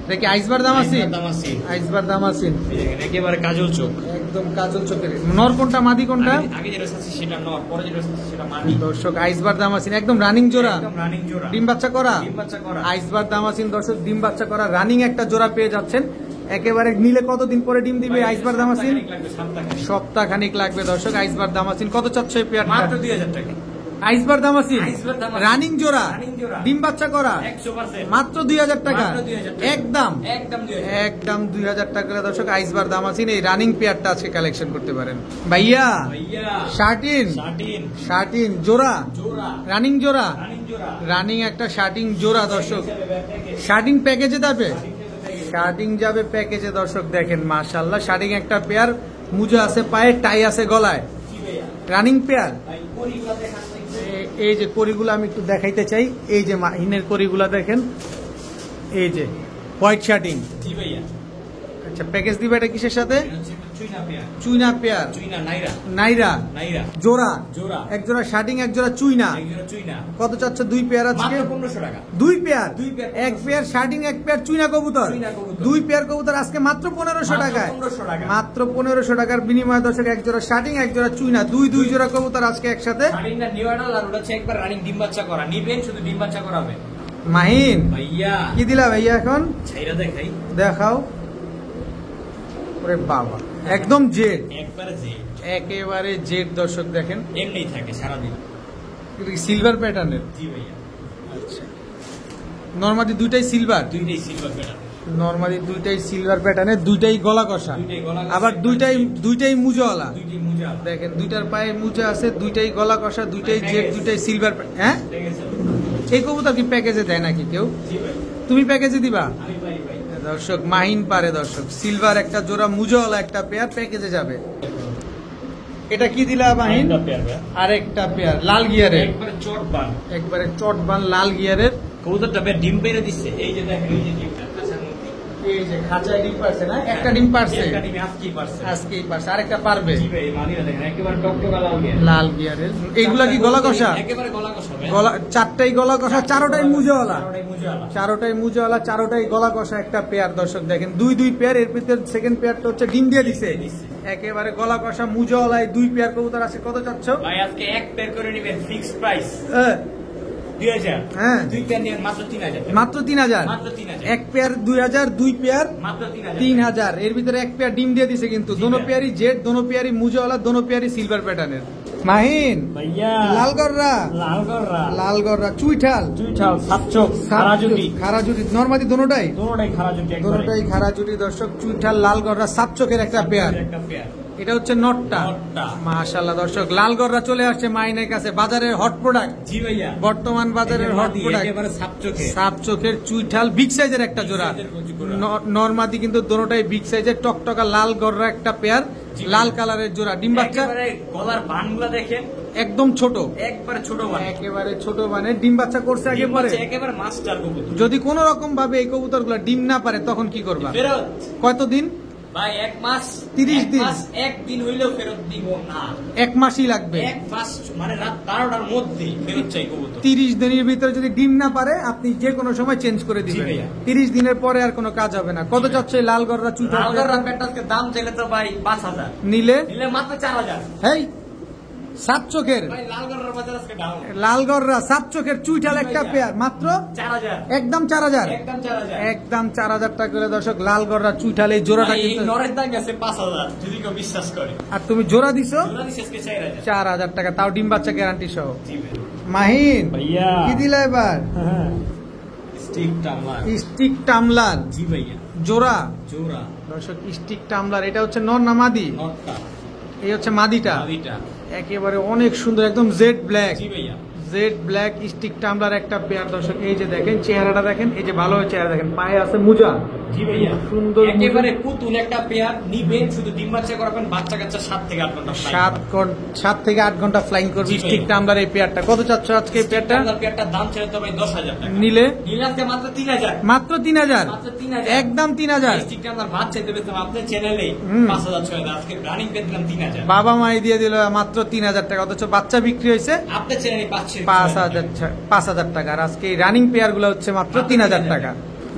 দেখি। আইসবার দামাসিন, দামাসিন। আইসবার দামাসিন, এই দেখেন একেবারে কাজল চোখ। একদম কাজল চোখের। নর কোনটা মাদি কোনটা? আগে যেটা আছে সেটা নর, পরে যেটা আছে সেটা মাদি। দর্শক আইসবার দামাসিন একদম রানিং জোড়া, একদম রানিং জোড়া। ডিম বাচ্চা করা। ডিম বাচ্চা করা। আইসবার দামাসিন দর্শক ডিম বাচ্চা করা রানিং একটা জোড়া পেয়ে যাচ্ছেন। একেবারে নিলে কতদিন পরে ডিম দিবে আইসবার দামাসিন? সপ্তাহ খানিক লাগবে দর্শক। আইসবার দামাসিন কত চাচ্ছ এই পেয়ারটা? মাত্র 2000 টাকা। আইসবার দামাসিন আইসবার দামাসিন। রানিং জোড়া, রানিং জোড়া। ডিম বাচ্চা করা, 100%। মাত্র 2000 টাকা, মাত্র 2000 টাকা। একদম একদম 2000। একদম 2000 টাকা করে দর্শক আইসবার দামাসিন এই রানিং পেয়ারটা আজকে কালেকশন করতে পারেন। ভাইয়া ভাইয়া শার্টিন, শার্টিন, শার্টিন জোড়া, জোড়া, রানিং জোড়া, রানিং জোড়া। রানিং একটা শার্টিং জোড়া দর্শক। শার্টিং প্যাকেজে যাবে, শার্টিং যাবে প্যাকেজে দর্শক। দেখেন মাশাআল্লাহ, শার্টিং একটা পেয়ার, মুজা আছে পায়ে, টাই আছে গলায়, জি ভাইয়া। Running pair. ভাই পরিগুলো দেখান তো একটু। এই যে করিগুলো আমি একটু দেখাইতে চাই। এই যে মাহিনের করিগুলা দেখেন, এই যে হোয়াইট শার্টিং। জি ভাইয়া। আচ্ছা প্যাকেজ দিবে এটা কিসের সাথে? এটা হচ্ছে চুইনা পেয়ার। চুইনা পেয়ার, চুইনা নাইরা, নাইরা নাইরা। জোড়া, জোড়া। এক জোড়া শার্টিং, এক জোড়া চুইনা। একজোড়া চুইনা। কত চাচ্ছ দুই পেয়ার আজকে? মাত্র 1500 টাকা। দুই পেয়ার, দুই পেয়ার, এক পেয়ার শার্টিং, এক পেয়ার চুইনা কবুতর, চুইনা কবুতর। দুই পেয়ার কবুতর আজকে মাত্র 1500 মাত্র টাকায়। 1500 টাকা। মাত্র 1500 টাকার বিনিময়ে দর্শক এক জোড়া শার্টিং, এক জোড়া চুইনা, দুই জোড়া কবুতর আজকে একসাথে। শাড়িটা নিওয়াডাল আর ওটা হচ্ছে একবার রানিং ডিম বাচ্চা করা। নিবেন শুধু ডিম বাচ্চা করাবে। মাহিন ভাইয়া কি দিলা ভাইয়া এখন? ছাইরা দেখাই। দেখাও। ওরে বাবা, একদম জেড, একবারে যে একেবারে জেড দর্শক দেখেন। এমনি থাকে সারাদিন। সিলভার প্যাটার্নের। জি ভাইয়া। আচ্ছা নরমালি দুইটাই সিলভার, দুইটাই সিলভার প্যাটার্ন। নরমালি দুইটাই সিলভার প্যাটার্নের, দুইটাই গলা কষা, দুইটাই গলা কষা, আবার দুইটাই মুজাওয়ালা। দুইটাই মুজা। দেখেন দুইটার পায়ে মুজা আছে, দুইটাই গলা কষা, দুইটাই জেড, দুইটাই সিলভার। হ্যাঁ ঠিক আছে। এই কবুতর কি প্যাকেজে দেয় নাকি কেউ? জি ভাই। তুমি প্যাকেজে দিবা? আমি পারি ভাই। দর্শক মাহিন পারে দর্শক, সিলভার একটা জোড়া, মুজাওয়ালা একটা পেয়ার প্যাকেজে যাবে। এটা কি দিলা মাহিন? আরেকটা পেয়ার ভাই। আরেকটা পেয়ার লাল গিয়ারের, একবারে চট বান। একবারে চটবান লাল গিয়ারের। কবুতরটা বের ডিম পেরে দিচ্ছে। এই যে দেখেন, এই যে ডিমটা কাঁচার মধ্যে। এই যে খাঁচায় ডিম পারছে না? একটা ডিম পারছে, একটা ডিম আজকেই পারছে। আজকেই পারছে, আরেকটা পারবে। জি ভাই, মানিরা দেখেন একেবারে টকটকা লাল গিয়া। লাল গিয়ারের। এইগুলা কি গলা কষা? একেবারে গলা কষা ভাই। গলা চারটাই গলা কষা, চারোটাই মুজাওয়ালা, চারোটাই মুজাওয়ালা। চারোটাই মুজাওয়ালা, চারোটাই গলা কষা একটা পেয়ার দর্শক দেখেন। দুই পেয়ার, এর ভিতরে সেকেন্ড পেয়ারটা হচ্ছে ডিম দিয়ে দিছে। একেবারে গলা কষা মুজাওয়ালায় দুই পেয়ার কবুতর আছে। কত চাচ্ছ? ভাই আজকে এক পেয়ার করে নেবেন, ফিক্সড প্রাইস এ, 2000। হ্যাঁ। দুই পেয়ার নেবেন মাত্র 3000। মাত্র 3000। মাত্র 3000। এক পেয়ার 2000, দুই পেয়ার মাত্র 3000। 3000। এর ভিতরে এক পেয়ার ডিম দিয়ে দিছে কিন্তু। জি দোনো ভাই। পেয়ারই জেড, দোনো পেয়ারই মুজাওয়ালা, দোনো পেয়ারই সিলভার প্যাটার্নের। মাহিন ভাইয়া লালগররা, লালগররা, লালগররা চুইঠাল, চুইঠাল, সাতচোক, খারাজুটি। খারাজুটি, নরমাদি দোনোটাই, দোনোটাই খারাজুটি একবারে। দোনোটাই খারাজুটি দর্শক। চুইঠাল লালগররা সাপচোখের একটা পেয়ার। একটা পেয়ার। এটা হচ্ছে নটটা। নটটা। মাশাআল্লাহ দর্শক, লালগররা চলে আসছে মাইনের কাছে, বাজারের হট প্রোডাক্ট, জি ভাইয়া। বর্তমান বাজারের হট প্রোডাক্ট। একেবারে সাতচোকে। সাপচোখের চুইঠাল বিগ সাইজের একটা জোড়া। Big size এর জোড়া। নরমাদি কিন্তু দোনোটাই বিগ সাইজের, টকটকা লাল গররা একটা পেয়ার, জি। লাল কালারের জোড়া। ডিম বাচ্চা একেবারে গলার বানগুলা দেখেন, একদম ছোট, একবারে ছোট বান। একেবারে ছোট মানে। ডিম বাচ্চা করছে আগে ডিম পরে? বাচ্চা একেবারে মাস্টার কবুতর। যদি কোন রকম ভাবে এই কবুতরগুলো ডিম না পারে তখন কি করবা? ফেরত। কতদিন? ভাই এক মাস, 30 এক দিন। মাস, একদিন হইলেও ফেরত দিব না। এক মাসই লাগবে। এক মাস মানে রাত 12টার মধ্যে ফেরত চাই কবুতর। 30 দিনের ভিতরে যদি ডিম না পারে আপনি যে কোনো সময় চেঞ্জ করে দিবেন। ভাইয়া। 30 দিনের পরে আর কোনো কাজ হবে না। কত চাচ্ছে লাল গররা চুইঠাল? লালগড় রাব্বেটাকে দাম চাইলে তো ভাই 5000, নিলে নিলে মাত্র 4000। হেই সাত চোখের ভাই লালগড়ের বাজার আজকে ডাউন। লালগড়রা সাত চোখের চুইঠাল একটা পেয়ার মাত্র 4000 একদম 4000 একদম 4000 একদম 4000 টাকা করে দর্শক লালগড়রা চুইঠাল এই জোড়াটা ভাই, এই কিন্তু নরের দাম গেছে 5000 যদি কেউ বিশ্বাস করে। আর তুমি জোড়া দিছো জোড়া দিছে আজকে 4000। 4000 টাকা, তাও ডিম বাচ্চা গ্যারান্টি সহ। জি ভাই। মাহিন ভাইয়া কি দিলা এবার? স্টিক টামলার। স্টিক টামলার জি ভাইয়া জোড়া জোড়া দর্শক, স্টিক টামলার এটা হচ্ছে নর না মাদি? নটটা এই হচ্ছে মাদিটা, আদিটা। একেবারে অনেক সুন্দর একদম জেড ব্ল্যাক, জি ভাইয়া জেড ব্ল্যাক স্টিক টামলার একটা পেয়ার দর্শক। এই যে দেখেন চেহারাটা দেখেন, এই যে ভালো চেহারা দেখেন, পায়ে আছে মুজা, জি ভাইয়া সুন্দর একেবারে পুতুল একটা পেয়ার নিবেন, শুধু ডিম বাচ্চা করাবেন, বাচ্চা কাচ্চা 7 থেকে 8 ঘন্টা flight করবে। 7 থেকে 8 ঘন্টা ফ্লাইং করবে জি ভাইয়া। স্টিক টামলার এই পেয়ারটা। কত চাচ্ছ আজকে এই পেয়ারটা? টামলার পেয়ারটার দাম ছিল তো ভাই 10000 টাকা। নিলে নিলে আজকে মাত্র 3000। মাত্র 3000, মাত্র 3000 একদম 3000। স্টিক টামলার ভাত চাইতে পেতাম আপনার চ্যানেলে হুম। 5000 6000, আজকে রানিং পেয়ে দিলাম 3000। বাবা মাই দিয়ে দিল মাত্র 3000 টাকা, অথচ বাচ্চা বিক্রি হয়েছে আপনার চ্যানেলে পাচ্ছেন 5000 টাকা। আর আজকে এই রানিং পেয়ার গুলো হচ্ছে মাত্র 3000 টাকা।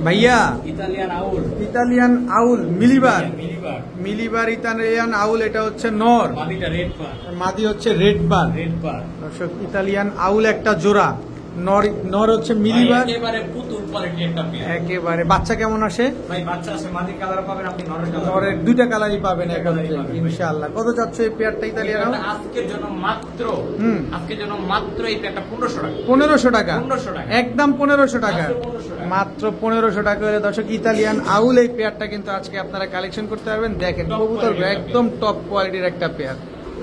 ভাইয়া ইতালিয়ান আউল। ইতালিয়ান আউল মিলিবার, মিলিবার মিলিবার ইতালিয়ান আউল, এটা হচ্ছে নর, মাদিটা রেড পার। মাদি হচ্ছে রেড বার। রেড পার দর্শক ইতালিয়ান আউল একটা জোড়া, নর নর হচ্ছে মিলিবার, একেবারে পুতুল কোয়ালিটি একটা পেয়ার। একেবারে। বাচ্চা কেমন আসে? ভাই বাচ্চা আছে, মাদির কালার পাবেন আপনি, নরের কালার নরের দুইটা কালারই পাবেন এখন কালারই থেকে, পাবেন। ইনশাআল্লাহ। কত চাচ্ছ এই পেয়ারটা ইতালিয়ান আউল? আজকের জন্য মাত্র হুম। আজকের জন্য মাত্র এই পেয়ারটা 1500 টাকা। 1500 টাকা, 1500 টাকা। একদম 1500 টাকা, মাত্র 1500 টাকা। মাত্র 1500 টাকা করে দর্শক ইতালিয়ান আউল এই পেয়ারটা কিন্তু আজকে আপনারা কালেকশন করতে পারবেন। দেখেন Top কবুতর quality একটা একদম টপ কোয়ালিটির একটা পেয়ার।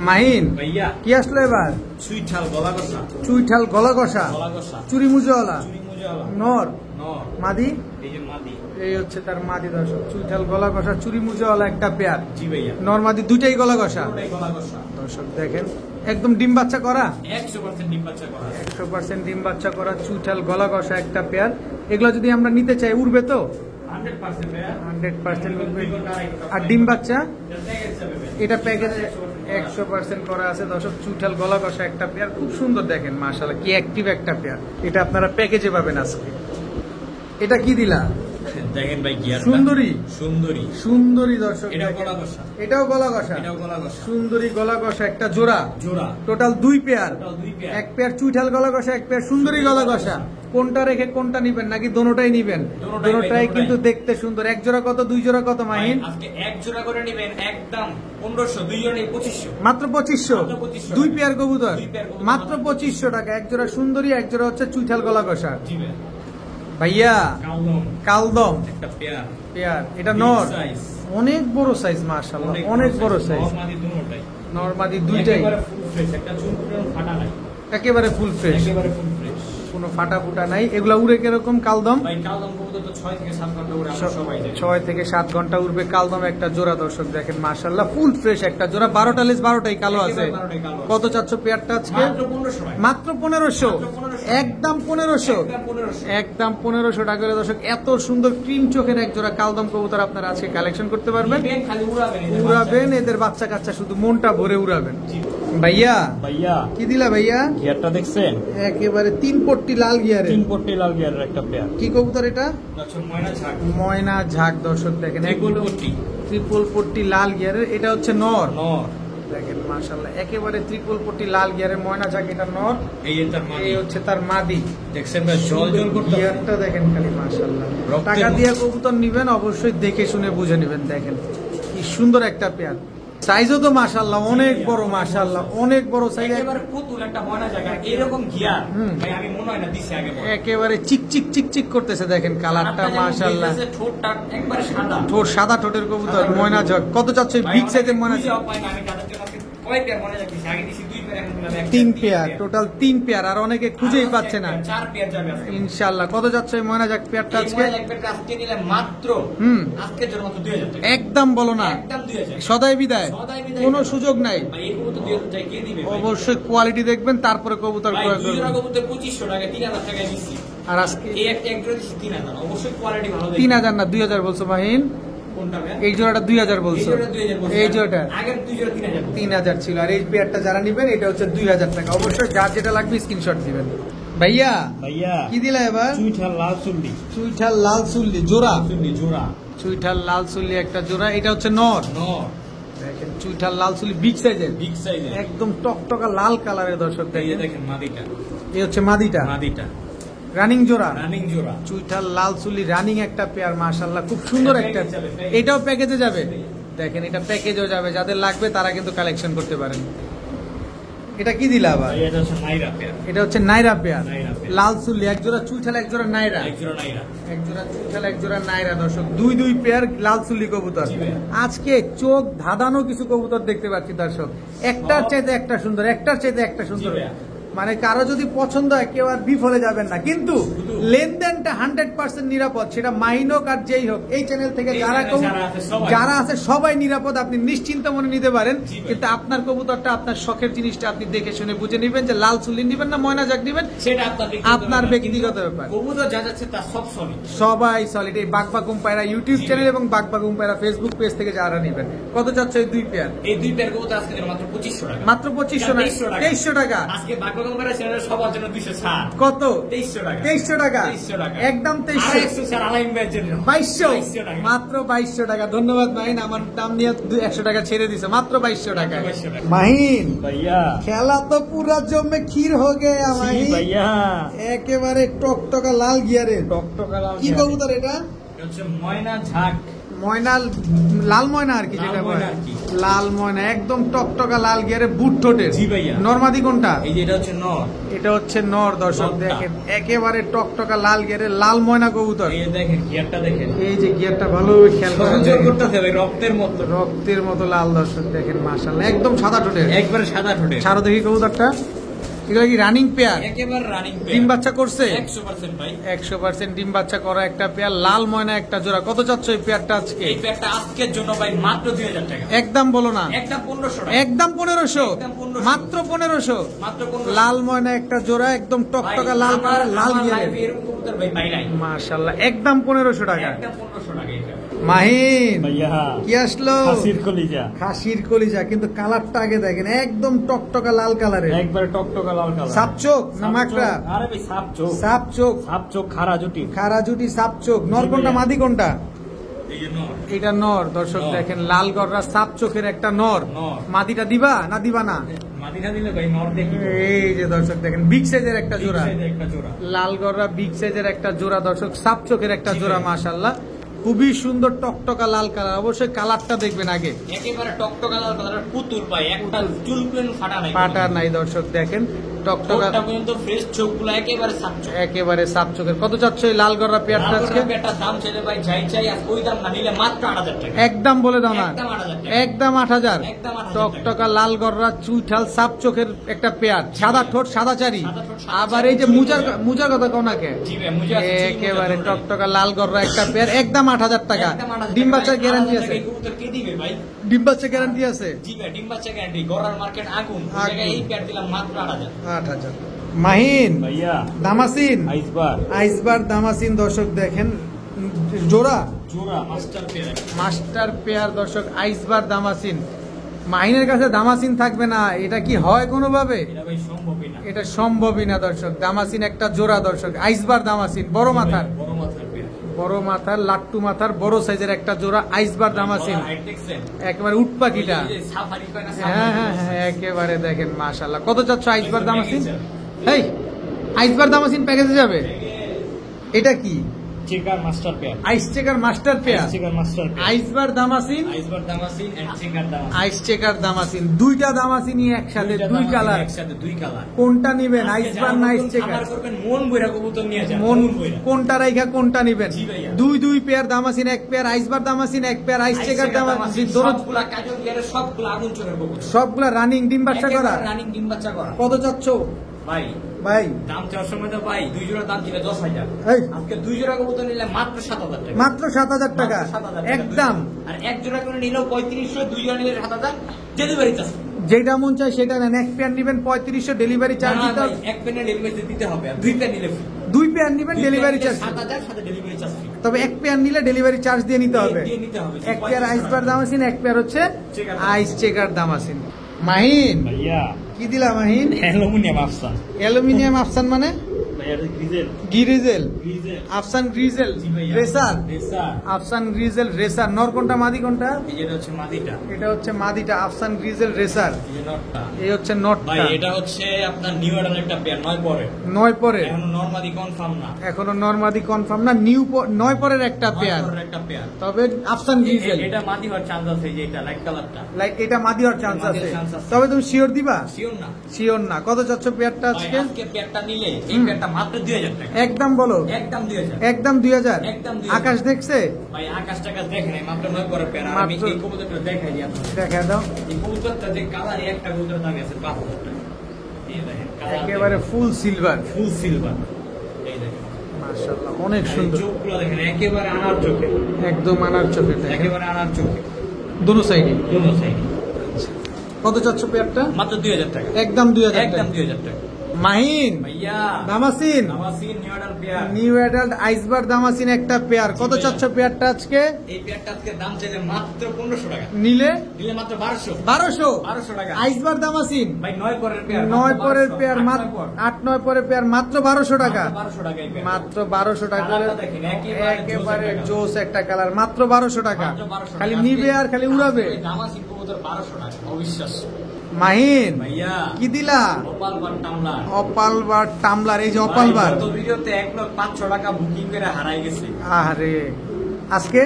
মাহিন ভাইয়া কি আসলো এবার? সুইঠাল গলা কষা। চুইঠাল গলা কষা, গলা কষা চুরি মুজওয়ালা, চুরি মুজাওয়ালা নর নর। মাদি, এই যে মাদি। এই হচ্ছে তার মাদি দর্শক। চুইঠাল গলা কষা চুরি মুজওয়ালা একটা পেয়ার, জি ভাইয়া নর মাদি দুইটাই গলা কষা। পুরোটাই গলা কষা। দর্শক দেখেন একদম ডিম বাচ্চা করা, 100% ডিম বাচ্চা করা। 100% ডিম বাচ্চা করা চুইঠাল গলা কষা একটা পেয়ার। এগুলো যদি আমরা নিতে চাই উড়বে তো? 100% ভাইয়া 100% উড়বে। 2 ঘন্টা আড়াই ঘন্টা আর ডিম বাচ্চা দেখা যাবে ভাই। এটা প্যাকেজে 100% করা আছে দর্শক। চুইঠাল গলা কষা একটা পেয়ার, খুব সুন্দর দেখেন মাশাআল্লাহ, কি অ্যাক্টিভ একটা পেয়ার। এটা আপনারা প্যাকেজে পাবেন আজকে। এটা কি দিলা? দেখেন ভাই গিয়ারটা সুন্দরী, সুন্দরী সুন্দরী দর্শক এটাও দেখেন। গলা কষা। এটাও গলা কষা, এটাও গলা কষা। সুন্দরী গলা কষা একটা জোড়া, জোড়া টোটাল 2 পেয়ার। Total 2 pair. এক পেয়ার চুইঠাল গলা কষা, এক পেয়ার সুন্দরী গলা কষা। কোনটা রেখে কোনটা নিবেন নাকি দোনোটাই নিবেন? দোনোটাই দোনোটাই ভাই, কিন্তু দেখতে সুন্দর। এক জোড়া কত, 2 জোড়া কত মাহিন? আজকে এক জোড়া করে নেবেন একদম 1500, দুই জোড়া নেই 2500। মাত্র 2500, মাত্র 2500 2 পেয়ার কবুতর, দুই পেয়ার কবুতর, মাত্র 2500 টাকা। এক জোড়া সুন্দরী, এক জোড়া হচ্ছে চুইঠাল গলা কষা। জি ভাই ভাইয়া কাউলম কালদম একটা পেয়ার। পেয়ার, এটা নর, সাইজ অনেক বড় সাইজ মাশাআল্লাহ, অনেক বড় সাইজ। মাদি দুটোটাই নরমাদি দুইটাই একেবারে ফুল ফ্রেশ, একটা চুল পুরো ফাটা নাই, একেবারে ফুল ফ্রেশ, একেবারে ফুল ফ্রেশ। কোনো ফাটা ফুটা নাই। এগুলা উড়ে কিরকম কালদম? ভাই কাউলম কবুতর তো 6 থেকে 7 ঘন্টা করে আমরা সবাই যাই। 6 থেকে 7 ঘন্টা উড়বে কালদম একটা জোড়া দর্শক দেখেন মাশাআল্লাহ, ফুল ফ্রেশ একটা জোড়া। 12টা লেজ 12টাই কালো আছে। একেবারে 12টাই কালো আছে। কত চাচ্ছ পেয়ারটা আজকে? মাত্র 1500 ভাই। মাত্র 1500, মাত্র 1500, একদম 1500, একদম 1500। একদম 1500 টাকা করে দর্শক। এত সুন্দর ক্রিম চোখের এক জোড়া কালদম কবুতর আপনারা আজকে কালেকশন করতে পারবেন। নিবেন, খালি উড়াবেন, এদের উড়াবেন, এদের বাচ্চা কাচ্চা শুধু মনটা ভরে উড়াবেন। ভাইয়া ভাইয়া কি দিলা ভাইয়া? গিয়ারটা দেখছেন? একেবারে 3 পট্টি লাল গিয়ারে। 3 পট্টি লাল গিয়ারের একটা পেয়ার। কি কবুতর এটা? আচ্ছা ময়না ছাক। ময়না ঝাক দর্শক দেখেন, ত্রিপল পট্টি। ট্রিপল পট্টি লাল গিয়ারের, এটা হচ্ছে নর। নর। দেখেন মাশাআল্লাহ, একেবারে ট্রিপল পট্টি লাল গিয়ারের ময়না ঝাক, এটা নর। এই যে তার মাদি। এই হচ্ছে তার মাদি। দেখছেন ভাই জল জল করতে। গিয়ারটা দেখেন খালি মাশাআল্লাহ। রক্তের টাকা মতো। দিয়ে কবুতর নিবেন অবশ্যই দেখে শুনে বুঝে নিবেন। দেখেন কি সুন্দর একটা পেয়ার, সাইজও তো মাশাআল্লাহ অনেক বড়, মাশাআল্লাহ অনেক বড় সাইজ। একেবারে পুতুল একটা ময়না জায়গা, এরকম গিয়ার হুম। ভাই আমি মনে হয় না দিছি আগে বলে। একেবারে চিকচিক চিকচিক করতেছে দেখেন কালারটা আপনার যেমন মাশাআল্লাহ। দেখতেছে ঠোঁটটা একবারে সাদা। ঠোঁট সাদা, ঠোঁটের কবুতর ময়না ঝাক। কত চাচ্ছ এই ভাই, বিগ অনেকে সাইজের ময়না খুঁজেও ঝাক? পায় না, আমি তাদের জন্য আজকে কয় পেয়ার ময়না ঝাক দিছি? আগে দিছি 2 পেয়ার, এখন দিলাম 1 3 পেয়ার, টোটাল 3 পেয়ার। আর অনেকে খুঁজেই পাচ্ছে না। 4 পেয়ার যাবে আজকে। ইনশাআল্লাহ। কত যাচ্ছে এই ময়না ঝাক পেয়ারটা এই আজকে? ময়না ঝাক পেয়ারটা আজকে নিলে মাত্র হুম। আজকের জন্য মাত্র 2000 টাকা। একদম বলো না, একদম 2000। সদাই বিদায়, সদাই বিদায়। কোনো সুযোগ নাই। ভাই এই কবুতর 2000 টাকা কে দিবে ভাই? অবশ্যই কোয়ালিটি দেখবেন, তারপরে কবুতর ভাই ক্রয় 2 জোড়া করবেন। কবুতর 2500 টাকা, 3000 টাকায় দিচ্ছি। আর আজকে এই একটা এক জোড়া দিচ্ছি 3000। অবশ্যই কোয়ালিটি ভালো দেখবে। 3000 না 2000 বলছো মাহিন? কোনটা ভাই? এই জোড়াটা 2000 এই বলছো। জোড়া 2000 বলছি। এই জোড়াটা আগের 2 জোড়া 3000 বলছি। 3000 ছিল। আর এই পেয়ারটা যারা নিবেন এটা হচ্ছে 2000 টাকা। অবশ্যই যার যেটা লাগবে স্ক্রিনশট দিবেন। ভাইয়া ভাইয়া কি দিলা এবার? চুইঠাল লাল চুল্লি। চুইঠাল লাল চুল্লি জোড়া, চুল্লি জোড়া। চুইঠাল লাল চুল্লি একটা জোড়া। এটা হচ্ছে নর, নর। দেখেন চুইঠাল লাল চুলি বিগ সাইজের, বিগ সাইজের একদম টকটকা লাল কালারের দর্শক এই যে দেখেন। দেখেন মাদিটা, এই হচ্ছে মাদিটা, মাদিটা রানিং জোড়া, রানিং জোড়া। চুইঠাল লাল চুলি রানিং একটা পেয়ার, মাশাআল্লাহ খুব সুন্দর একটা। প্যাকেজে যাবে, প্যাকেজে। এটাও প্যাকেজে যাবে, দেখেন এটা প্যাকেজেও যাবে, যাদের লাগবে তারা কিন্তু কালেকশন করতে পারেন। এটা কি দিলা আবার? ভাই এটা হচ্ছে নাইরা পেয়ার, এটা হচ্ছে নাইরা পেয়ার, নাইরা পেয়ার। লাল চুলি এক জোড়া চুইঠাল এক জোড়া নাইরা, এক জোড়া নাইরা। এক জোড়া চুইঠাল এক জোড়া নাইরা দর্শক, দুই পেয়ার লাল চুলি কবুতর। জি ভাইয়া। আজকে চোখ ধাঁধানো কিছু কবুতর দেখতে পাচ্ছি দর্শক, একটার চাইতে একটা সুন্দর, একটার চাইতে একটা সুন্দর। জি ভাইয়া। মানে কারো যদি পছন্দ হয় কেউ আর বিফলে যাবেন না, কিন্তু লেনদেনটা 100% নিরাপদ, সেটা মাইন হোক আর যেই হোক। এই চ্যানেল থেকে এই যারা চ্যানেলে যারা আছে সবাই। যারা আছে সবাই নিরাপদ, আপনি নিশ্চিন্ত মনে নিতে পারেন। জি ভাই। কিন্তু আপনার কবুতরটা আপনার শখের জিনিসটা আপনি দেখে শুনে বুঝে নেবেন, যে লাল চুলি নিবেন না ময়না জাগ নিবেন, সেটা আপনার ব্যক্তিগত ব্যাপার। কবুতর যা যাচ্ছে তার সব সলিড। সবাই সলিড। এই বাগবাগুম পায়রা ইউটিউব জি চ্যানেল ভাই। এবং বাগবাগুম পায়রা ফেসবুক পেজ থেকে যারা নেবেন, কত যাচ্ছে এই দুই পেয়ার? এই দুই পেয়ার কবুতর আজকে দিলাম মাত্র 2500 টাকা। মাত্র 2500 না 2300 টাকা। আজকে বাগবাগম করে চ্যানেলে সবার জন্য 200 ছাড়। কত? 2300 টাকা। 2300 টাকা, 2300 টাকা। একদম 2300। 100 ছাড় আলাইম ভাইয়ের জন্য। 2200 টাকা। মাত্র 2200 টাকা। ধন্যবাদ মাহিন, আমার দাম নিয়ে 100 টাকা ছেড়ে দিছে, মাত্র 2200 টাকা। 2200 টাকা। মাহিন भैया খেলা তো পুরা জমে ক্ষীর हो गया মাহিন, भैया একেবারে টকটকা লাল গিয়ারের। টকটকা লাল কি কবুতর এটা? এটা হচ্ছে ময়না ঝাক। ময়না, লাল ময়না আর কি, লাল যেটা ময়না বলে আর কি। লাল ময়না, একদম টকটকা লাল গিয়ারে, বুট ঠোঁটের। জি ভাইয়া। নরমাদি কোনটা? এই যে এটা হচ্ছে নর। এটা হচ্ছে নর দর্শক, নরটা। দেখেন একেবারে টকটকা লাল গিয়ারে লাল ময়না কবুতর। এই যে দেখেন গিয়ারটা দেখেন। এই যে গিয়ারটা ভালোভাবে খেয়াল করেন, সঞ্চয় করতেছে ভাই রক্তের মতো। রক্তের মতো লাল দর্শক দেখেন, মাশাআল্লাহ একদম সাদা ঠোঁটের। একবারে সাদা ঠোঁটে। ছাড়ো দেখি কবুতরটা, এগুলো কি রানিং পেয়ার? একেবারে রানিং পেয়ার। ডিম বাচ্চা করছে? 100% ভাই। 100% ডিম বাচ্চা করা একটা পেয়ার, লাল ময়না একটা জোড়া। কত চাচ্ছ এই পেয়ারটা আজকে? এই পেয়ারটা আজকের জন্য ভাই মাত্র 2000 টাকা। একদম বলো না, একদম 1500 টাকা। একদম 1500, একদম 1500 মাত্র 1500। মাত্র 1500। লাল ময়না একটা জোড়া, একদম টকটকা লাল কালার, লাল গিয়ারে, এরকম কবুতর ভাই পাই নাই। মাশাআল্লাহ একদম 1500 টাকা। একদম 1500 টাকা এটা। মাহিন भैया কি আসলো? খাসির কলিজা খাসির কলিজা, কিন্তু কালারটা আগে দেখেন, একদম টকটকা লাল কালারের। একবারে টকটকা লাল কালার সাপ চোখ না মাকড়া? আরে ভাই সাপ চোখ, সাপ চোখ, সাপ চোখ খারা জুটি। খারা জুটি সাপ চোখ। নর জি কোনটা ভাইয়া। মাদি কোনটা? এই যে নর। এটা নর দর্শক নর। দেখেন, লাল গররা সাপ চোখের একটা নর। নর। মাদিটা দিবা না দিবা না? মাদিনা দিলে ভাই নর দেখি। এই যে দর্শক দেখেন, বিগ সাইজের একটা জোড়া, একটা জোড়া। লাল গররা বিগ সাইজের একটা জোড়া দর্শক, সাপ চোখের একটা জি জোড়া, ভাই। মাশাআল্লাহ খুবই সুন্দর টকটকা লাল কালার। অবশ্যই কালারটা দেখবেন আগে, একেবারে টকটকা লাল কালার পুতুল ভাই, একটা চুল পেন ফাটা নাই। পাটা নাই দর্শক দেখেন, টকটকা ঠোঁটটা পর্যন্ত ফ্রেশ, চোখগুলো একেবারে সাপ চোখ। একেবারে সাপ চোখের। কত চাচ্ছ এই লাল গররা পেয়ারটা আজকে? একটা দাম চাইলে ভাই যাই চাই, আর ওই দাম না নিলে মাত্র 8000 টাকা। একদম বলে দাও না, একদম 8000 টাকা। একদম 8000। একদম 8000 টকটকা লাল গররা চুইঠাল সাপ চোখের একটা পেয়ার, সাদা ঠোঁট সাদা চারি। সাদা ঠোঁট, সাদা আবার চারি, এই যে চুল মুজার মোজা। মুজার কথা কও নাকে, জি ভাই, মুজা আছে, চুল মোজা একেবারে দুটোটাই। টকটকা লাল গররা একটা পেয়ার, একদম 8000 টাকা। একদম 8000 ডিম টাকা। বাচ্চার ভাই, গ্যারান্টি 8000 আছে? টাকা এই কবুতর কে দিবে ভাই? ডিম বাচ্চা গ্যারান্টি আছে? জি ভাই, ডিম বাচ্চা গ্যারান্টি। গড়ার মার্কেট আগুন। ওই আগুন। জায়গায় এই প্যাড দিলাম মাত্র 8000। 8000। মাহিন भैया দামাসিন, আইসবার আইসবার দামাসিন দর্শক দেখেন, জোড়া জোড়া মাস্টার পেয়ার। মাস্টার পেয়ার দর্শক, আইসবার দামাসিন। মাহিনের কাছে দামাসিন থাকবে না, এটা কি হয় কোনোভাবে? এটা ভাই সম্ভবই না। এটা সম্ভবই না দর্শক। দামাসিন একটা জোড়া দর্শক, আইসবার দামাসিন, বড় মাথার, বড় মাথার পেয়ার। বড় মাথার লাট্টু মাথার বড় সাইজের একটা জোড়া, আইসবার দামাসিন, হাইট দেখছেন? একেবারে উট পাখিটা। ওই যে সাফারি কয় না, হ্যাঁ হ্যাঁ হ্যাঁ, একেবারে দেখেন মাশাআল্লাহ। কত চাচ্ছ আইসবার দামাসিন? হেই, আইসবার দামাসিন প্যাকেজে যাবে? এটা কি? চিকার মাস্টার পেয়ার, আইস চেকার মাস্টার পেয়ার, চিকার মাস্টার পেয়ার, আইসবার দামাসিন, আইসবার দামাসিন এন্ড চিকার দামাসিন। আইস চেকার দামাসিন, দুইটা দামাসিনই একসাথে, দুই কালার। একসাথে দুই কালার। কোনটা নিবেন, আইসবার না আইস চেকার? খাবার করবেন মন বইরা কবুতর নিয়ে যান। মন বইরা। কোনটা রাইখা কোনটা নিবেন? জি ভাইয়া। দুই পেয়ার দামাসিন এক পেয়ার, আইসবার দামাসিন এক পেয়ার, আইস চেকার দামাসিন, সবগুলা কাজল গিয়ারের সবগুলা আগুন চোখের কবুতর। সবগুলা রানিং ডিম বাচ্চা করা। রানিং ডিম বাচ্চা করা। কত চাচ্ছ ভাই ভাই? দাম চাওয়ার সময় তো ভাই দুই জোড়া দাম ছিল 10,000। এই, আজকে দুই জোড়া কবুতর নিলে মাত্র 7,000 টাকা। মাত্র 7000 টাকা মাত্র 7,000 টাকা একদম। দুই জোড়া। আর এক জোড়া করে নিলেও 3500, দুই জোড়া নিলে 7,000 ডেলিভারি চার্জ। যেটা মন চায় সেটা নেন। এক পেয়ার নিবেন 3500, ডেলিভারি চার্জ দিতে হবে। এক পেনে ডেলিভারি দিতে হবে, আর দুই পেন নিলে ফ্রি। দুই পেয়ার নিবেন ডেলিভারি চার্জ, 7,000 সাথে ডেলিভারি চার্জ ফ্রি। তবে এক পেয়ার নিলে ডেলিভারি চার্জ দিয়ে নিতে হবে। দিয়ে নিতে হবে। এক পেয়ার আইসবার দামাসিন, এক পেয়ার হচ্ছে checker ice checker Damascene. Mahin भैया কি দিলা মাহিন? অ্যালুমিনিয়াম আফসান, অ্যালুমিনিয়াম আফসান মানে? ভাইয়া এটা গ্রিজেল গিরিজেল, গ্রিজেল আফসান গ্রিজেল, জি ভাইয়া। রেসার, রেসার আফসান গ্রিজেল রেসার। নর কোনটা মাদি কোনটা? এই যেটা হচ্ছে মাদিটা, এটা হচ্ছে মাদিটা, আফসান গ্রিজেল রেসার। এই যে নটটা। এই হচ্ছে ভাই নটটা, এটা হচ্ছে আপনার নিউ অর্ডার একটা পেয়ার 9 পরে, 9 পরে, এখনো নরমাদি কনফার্ম না, এখনো নরমাদি কনফার্ম না, 9 পরের একটা 9 পেয়ার, পরের একটা পেয়ার। তবে আফসান গ্রিজেল। এটা মাদি হওয়ার চান্স আছে, এই যে এটা লাইট কালারটা। লাইক এটা মাদি হওয়ার চান্স মাদির আছে, chance আছে। তবে তুমি শিওর দিবা? শিওর না শিওর না। কত চাচ্ছ পেয়ারটা ভাই, আজকে? আজকে পেয়ারটা নিলে এই পেয়ারটা মাত্র 2000 টাকা, একদম বলো, একদম 2000। একদম 2000। একদম 2000। আকাশ দেখছে? ভাই আকাশ টাকাশ দেখে নাই, মাত্র 9 পরের পেয়ার। আর আমি মাত্র- এই কবুতরটা দেখাই দিই আপনাদের। দেখা দাও, এই কবুতরটা যে কালার, একটা কবুতরের দাম আছে 5000 টাকা। এই দেখেন কালার, একেবারে ফুল সিলভার, ফুল সিলভার। এই দেখেন মাশাআল্লাহ অনেক এই সুন্দর, চোখগুলো দেখেন, একেবারে আনার চোখে, একদম আনার চোখে, একেবারে আনার চোখে, দোনো সাইডে। দুটো সাইড। কত চাচ্ছ পেয়ারটা? মাত্র 2000 টাকা, একদম 2000 একদম টাকা। 2000 টাকা। মাহিন ভাইয়া দামাসিন, নামাসিন new order pair. New adult ice bar Damascene একটা পেয়ার। কত ভাইয়া। চাচ্ছ পেয়ারটা আজকে? এই পেয়ারটা আজকে দাম চাইলে মাত্র 1500 টাকা, নিলে দিলে মাত্র 1200 1200 টাকা। আইসবার দামাসিন, ভাই 9 পরের পেয়ার, 9 পরের পেয়ার, মাত্র 8-9 পরের পেয়ার, মাত্র 1200 টাকা, 1200 টাকা এই পেয়ার। মাত্র 1200 টাকা। কালারটা দেখেন, একেবারে জোস একটা জোস একটা কালার, মাত্র 1200 টাকা। মাত্র 1200 খালি টাকা। নিবে আর খালি উড়াবে। আজকে নামাসিন কবুতর 1200 টাকা, অবিশ্বাস্য। মাহিন ভাইয়া কি দিলা? ওপাল বার টামলা। অপালবার টামলার, এই যে অপালবার। ভাই, গত ভিডিওতে 1,05,000 টাকা বুকিং করে হারাই গেছে। আরে আজকে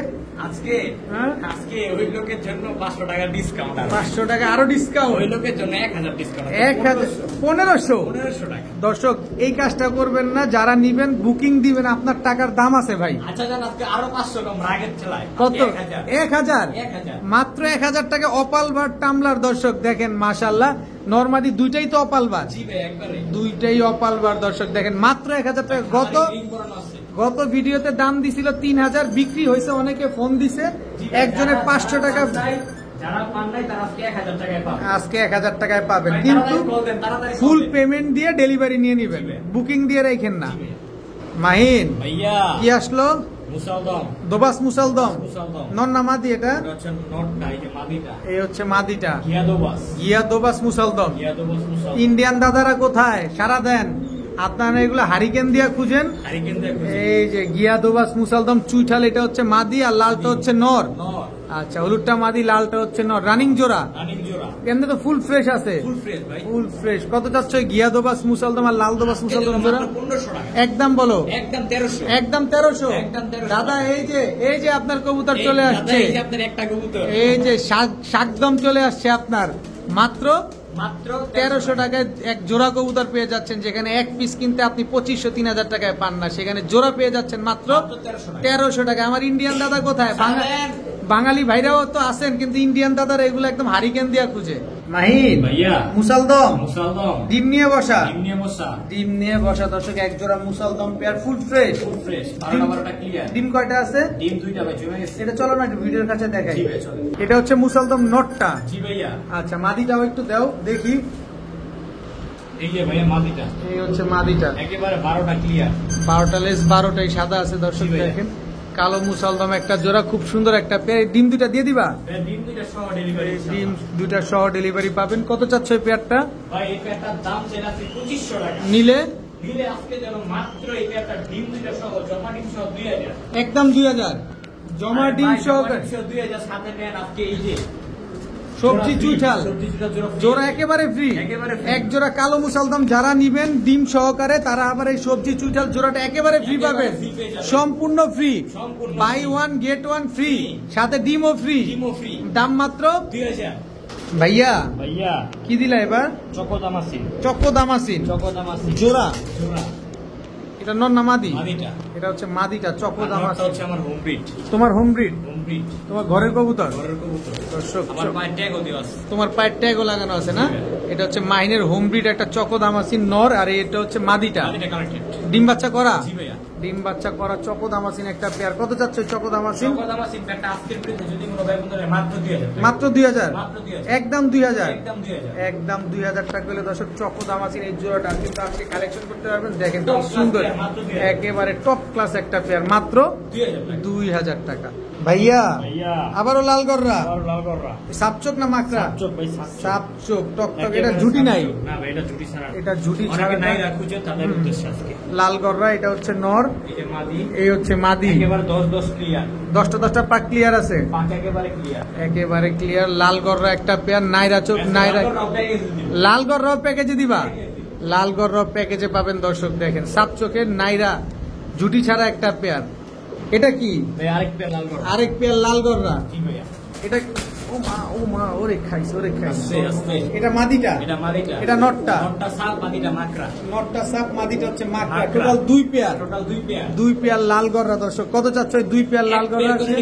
আজকে হ্যাঁ? আজকে ওই লোকের জন্য 500 টাকা ডিসকাউন্ট, 500 টাকা আরো ডিসকাউন্ট, ওই লোকের জন্য 1000 ডিসকাউন্ট, 1500। 1500 টাকা। দর্শক এই কাজটা করবেন না, যারা নিবেন বুকিং দিবেন, আপনার টাকার দাম আছে ভাই। আচ্ছা জান, আজকে আরো 500 কম রাগের চালায়। কত? 1000 1000, 1000 মাত্র 1000 টাকা অপালবার টামলার। দর্শক দেখেন মাশাআল্লাহ, নরমাদি দুইটাই তো অপালবার, জি ভাই, একবারে দুইটাই অপালবার। দর্শক দেখেন মাত্র 1000 টাকা। গত ভিডিওতে দাম দিছিল 3000, বিক্রি হয়েছে, অনেকে ফোন দিছে, একজনের 500 টাকা। যারা পান নাই তারা আজকে 1000 টাকায় পাবে। আজকে 1000 টাকায় পাবেন, ভাই, কিন্তু তাড়াতাড়ি call দেন, তাড়াতাড়ি call ফুল দেন। পেমেন্ট দিয়ে ডেলিভারি নিয়ে নিবেন, জি ভাই। বুকিং দিয়ে রাখেন না। জি ভাই। মাহিন ভাইয়া কি আসলো? মুসালদম, দোবাস মুসালদম, মুসালদম। নন না মাদি? এটা এটা হচ্ছে নটটা, এই যে মাদিটা। এই হচ্ছে মাদিটা, গিয়াদোবাস, গিয়া দোবাস মুসালদম। গিয়াদোবাস মুসালদম। ইন্ডিয়ান দাদারা কোথায়? সারা দেন। আপনারা এগুলো হারিকেন দিয়া খুঁজেন। হারিকেন দেখো। এই যে গিয়া দোবাস মুসালদম চুইঠাল, এটা হচ্ছে মাদি, আর লালটা হচ্ছে নর। নর, আচ্ছা, হলুদটা মাদি, লালটা হচ্ছে নর। রানিং জোড়া, রানিং জোড়া, কেন তো ফুল ফ্রেশ আছে, ফুল ফ্রেশ ভাই। Full fresh. কত চাচ্ছ গিয়া দোবাস মুসালদম আর লাল দোবাস মুসালদম জোড়া? 1500 টাকা, একদম বলো, একদম 1300। একদম 1300। একদম 1300 দাদা এই যে আপনার কবুতর চলে এই আসছে, দাদা, এই যে আপনার একটা কবুতর, এই যে শাকদম চলে আসছে আপনার। মাত্র মাত্র 1300 টাকায় এক জোড়া কবুতর পেয়ে যাচ্ছেন, যেখানে এক পিস কিনতে আপনি 2500-3000 টাকায় পান না, সেখানে জোড়া পেয়ে যাচ্ছেন মাত্র মাত্র 1300 টাকা। 1300 টাকা। আমার ইন্ডিয়ান দাদা কোথায়? বাঙালি ভাইরাও তো আছেন, কিন্তু ইন্ডিয়ান দাদার এগুলো একদম হারিকেন দিয়া খুঁজে। মাহিন ভাইয়া মুসালদম, মুসালদম, ডিম নিয়ে বসা, ডিম নিয়ে বসা, ডিম নিয়ে বসা। দর্শক এক জোড়া মুসালদম pair, full fresh. Full fresh, 12টা ক্লিয়ার। ডিম কয়টা আছে? ডিম 2টা ভাই, জমে গেছে। এটা চলো না একটু ভিডিওর কাছে দেখাই। জি ভাই, চলেন। এটা হচ্ছে মুসালদম নটটা। জি ভাইয়া, আচ্ছা, মাদিটাও একটু দাও দেখি। এই যে ভাইয়া মাদিটা, এই হচ্ছে মাদিটা, একেবারে 12টা ক্লিয়ার। 12টা লেস, 12টাই সাদা আছে। দর্শক জি ভাইয়া। দেখেন, কালো মুসালদম একটা জোড়া, খুব সুন্দর একটা পেয়ার। ডিম দুইটা দিয়ে দিবা? ডিম 2টা সহ ডেলিভারি। ডিম দুইটা সহ ডেলিভারি পাবেন। কত চাচ্ছ এই পেয়ারটা? ভাই এই পেয়ারটার দাম চাইলে 2500 টাকা, নিলে নিলে আজকে যেন মাত্র এই পেয়ারটা ডিম 2টা সহ, জমা ডিম সহ 2000। একদম 2000 জমা ডিম সহ। 2000 সাথে নেন আজকে এই যে সবজি চুইঠাল সবজি চুইঠাল জোড়া একেবারে ফ্রি। একেবারে free। এক জোড়া কালো মুসালদম যারা নিবেন ডিম সহকারে, তারা আবার এই সবজি চুইঠাল জোড়াটা একেবারে ফ্রি একেবারে পাবেন, free পেয়ে যাবেন। সম্পূর্ণ ফ্রি। সম্পূর্ণ buy free। One get one free, সাথে ডিমও ফ্রি। ডিমও ফ্রি, দাম মাত্র 2000। ভাইয়া ভাইয়া কি দিলা এবার? চকোদামাসি, চক্কো দামাসিন চকোদামাসি জোড়া। জোড়া, এটা নর না মাদি? মাদিটা। এটা হচ্ছে মাদিটা, চক্কো আর নটটা দামাসিন। হচ্ছে আমার হোম ব্রিড, তোমার হোম ব্রিড, হোম ব্রিড, তোমার ঘরের কবুতর। ঘরের কবুতর। দর্শক আমার পায়ে ট্যাগও দেওয়া আছে। তোমার পায়ের ট্যাগও লাগানো আছে না? এটা হচ্ছে মাহিনের হোম ব্রিড, একটা চকো দামাসিন নর, আর এটা হচ্ছে মাদিটা। মাদিটা কানেক্টেড। ডিম বাচ্চা করা, জি ভাইয়া। ডিম বাচ্চা করা চকো দামাসিন একটা পেয়ার। কত যাচ্ছে চকো দামাসিন? চকোদামাসি পেয়ারটা আজকের প্রিন্টে যদি কোনো ভাই বন্ধুরা মাত্র 2000 টাকা। মাত্র 2000, মাত্র 2000, একদম 2000, একদম 2000। একদম 2000 টাকা হলে দর্শক চকো দামাসিন এই জোড়াটা কিন্তু আপনি কালেকশন করতে পারবেন। দেখেন Top খুব সুন্দর, class পেয়ার, মাত্র 2000 একেবারে টপ ক্লাস একটা পেয়ার, মাত্র 2000 টাকা। 2000 টাকা। ভাইয়া ভাইয়া আবারও লাল গররা আর লাল গররা সাপচোক না মাকড়া সাপচোক ভাই সাপচোক সাপচোক টকটক এটা ঝুটি নাই না ভাই এটা ঝুটি ছাড়া এটা ঝুটি অনেকে ছাড়া নাই রাখুছে তাদের উদ্দেশ্যে আজকে লাল গররা এটা হচ্ছে নর এই যে মাদি এই হচ্ছে মাদি একেবারে 10 ক্লিয়ার 10টা পাক ক্লিয়ার আছে পাক একেবারে ক্লিয়ার একেবারে ক্লিয়ার লাল গররা একটা পেয়ার নাইরা চোখ নাইরা লাল গররাও প্যাকেজে দিবা লাল গররাও প্যাকেজে পাবেন দর্শক দেখেন সাপ চোখের নাইরা ঝুটি ছাড়া একটা পেয়ার এটা কি ভাই আরেক পেয়ার লাল গররা আরেক পেয়ার লাল গররা জি ভাইয়া এটা ও মা ওরে খাইছে আস্তে আস্তে এটা মাদিটা এটা মাদিটা এটা নটটা নটটা সাপ মাদিটা মাকড়া নটটা সাপ মাদিটা হচ্ছে মাকড়া মাকড়া। টোটাল 2 পেয়ার টোটাল 2 পেয়ার দুই পেয়ার লাল গররা দর্শক কত চাচ্ছ 2 পেয়ার লাল গররা আছে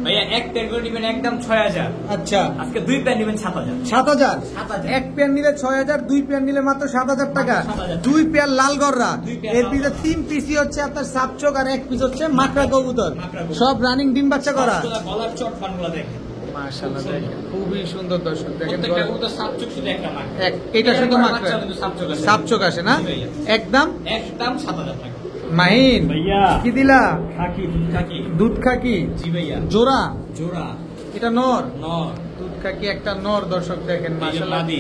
ভাইয়া এক পেয়ার করে নেবেন একদম 6000 আচ্ছা আজকে 2 পেয়ার নেবেন 7000 7,000 7,000 এক পেয়ার নিলে 6,000 দুই পেয়ার নিলে মাত্র 7,000 টাকা মাত্র 7,000 দুই পেয়ার লাল গররা দুই পেয়ার এর লাল পিছে 3 পিসি হচ্ছে আপনার সাপচোক আর এক পিস হচ্ছে মাকড়া কবুতর মাকড়া কবুতর। সব রানিং ডিম বাচ্চা করা গলার চট বানগুলা দেখেন মাশাআল্লাহ দেখেন খুবই সুন্দর দর্শক দেখেন প্রত্যেকটা কবুতর সাপচোক শুধু একটা মাক এটা শুধু মাকড়া কিন্তু সাপচোক আছে সাপচোক আসে না জি ভাইয়া। একদম একদম 7000 টাকা মাহিন ভাইয়া কি দিলা খাকি কাকি দুধ খাকি জি ভাইয়া জোড়া জোড়া এটা নর নর দুধ খাকি একটা নর দর্শক দেখেন এই যে মাশাআল্লাহ মাদি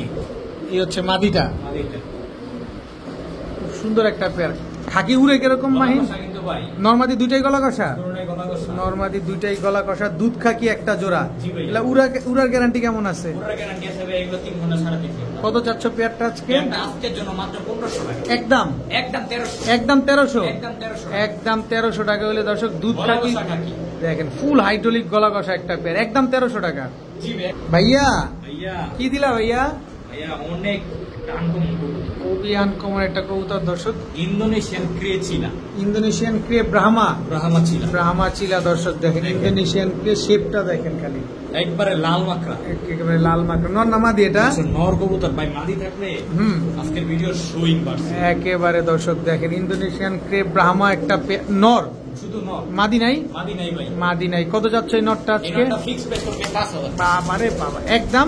এই হচ্ছে মাদিটা মাদিটা খুব সুন্দর একটা পেয়ার খাকি উড়ে কিরকম মাহিন গলা কষা কিন্তু ভাই নরমাদি দুইটাই গলা কষা দুটোটাই গলা কষা নরমাদি দুইটাই গলা কষা দুধ খাকি একটা জোড়া জি ভাই। এগুলা উড়ার গ্যারান্টি কেমন আছে পুরো গ্যারান্টি আছে ভাই এগুলো 3 ঘন্টা 3.5 ঘন্টা কত চাচ্ছ পেয়ারটা আজকে পেয়ারটা আজকের জন্য মাত্র 1500 টাকা একদম একদম 1300 একদম 1300 একদম 1300 একদম 1300 টাকা হলে দর্শক দুধ গলা খাকি কষা কাকি দেখেন ফুল হাইড্রোলিক গলা কষা একটা পেয়ার একদম 1300 টাকা জি ভাই ভাইয়া ভাইয়া কি দিলা ভাইয়া ভাইয়া অনেক আনকমন খুবই আনকমন একটা কবুতর দর্শক ইন্দোনেশিয়ান ক্রিয়েচিলা ইন্দোনেশিয়ান ক্রে ব্রাহ্মা ব্রাহ্মাচিলা ব্রাহ্মা চিলা দর্শক দেখেন ইন্দোনেশিয়ান ক্রে শেপটা দেখেন খালি একবারে লাল মাকড়া একেবারে লাল মাকড় নর নামাদি এটা নর কবুতর ভাই মাদি থাকলে হুম আজকের ভিডিও শোইং পারছে একেবারে দর্শক দেখেন ইন্দোনেশিয়ান ক্রে ব্রাহ্মা একটা নর শুধু নর মাদি নাই মাদি নাই ভাই মাদি নাই কত যাচ্ছে এই নটটা আজকে এই নটটা ফিক্স প্রাইস করবে 5000 বাবারে বাবা একদম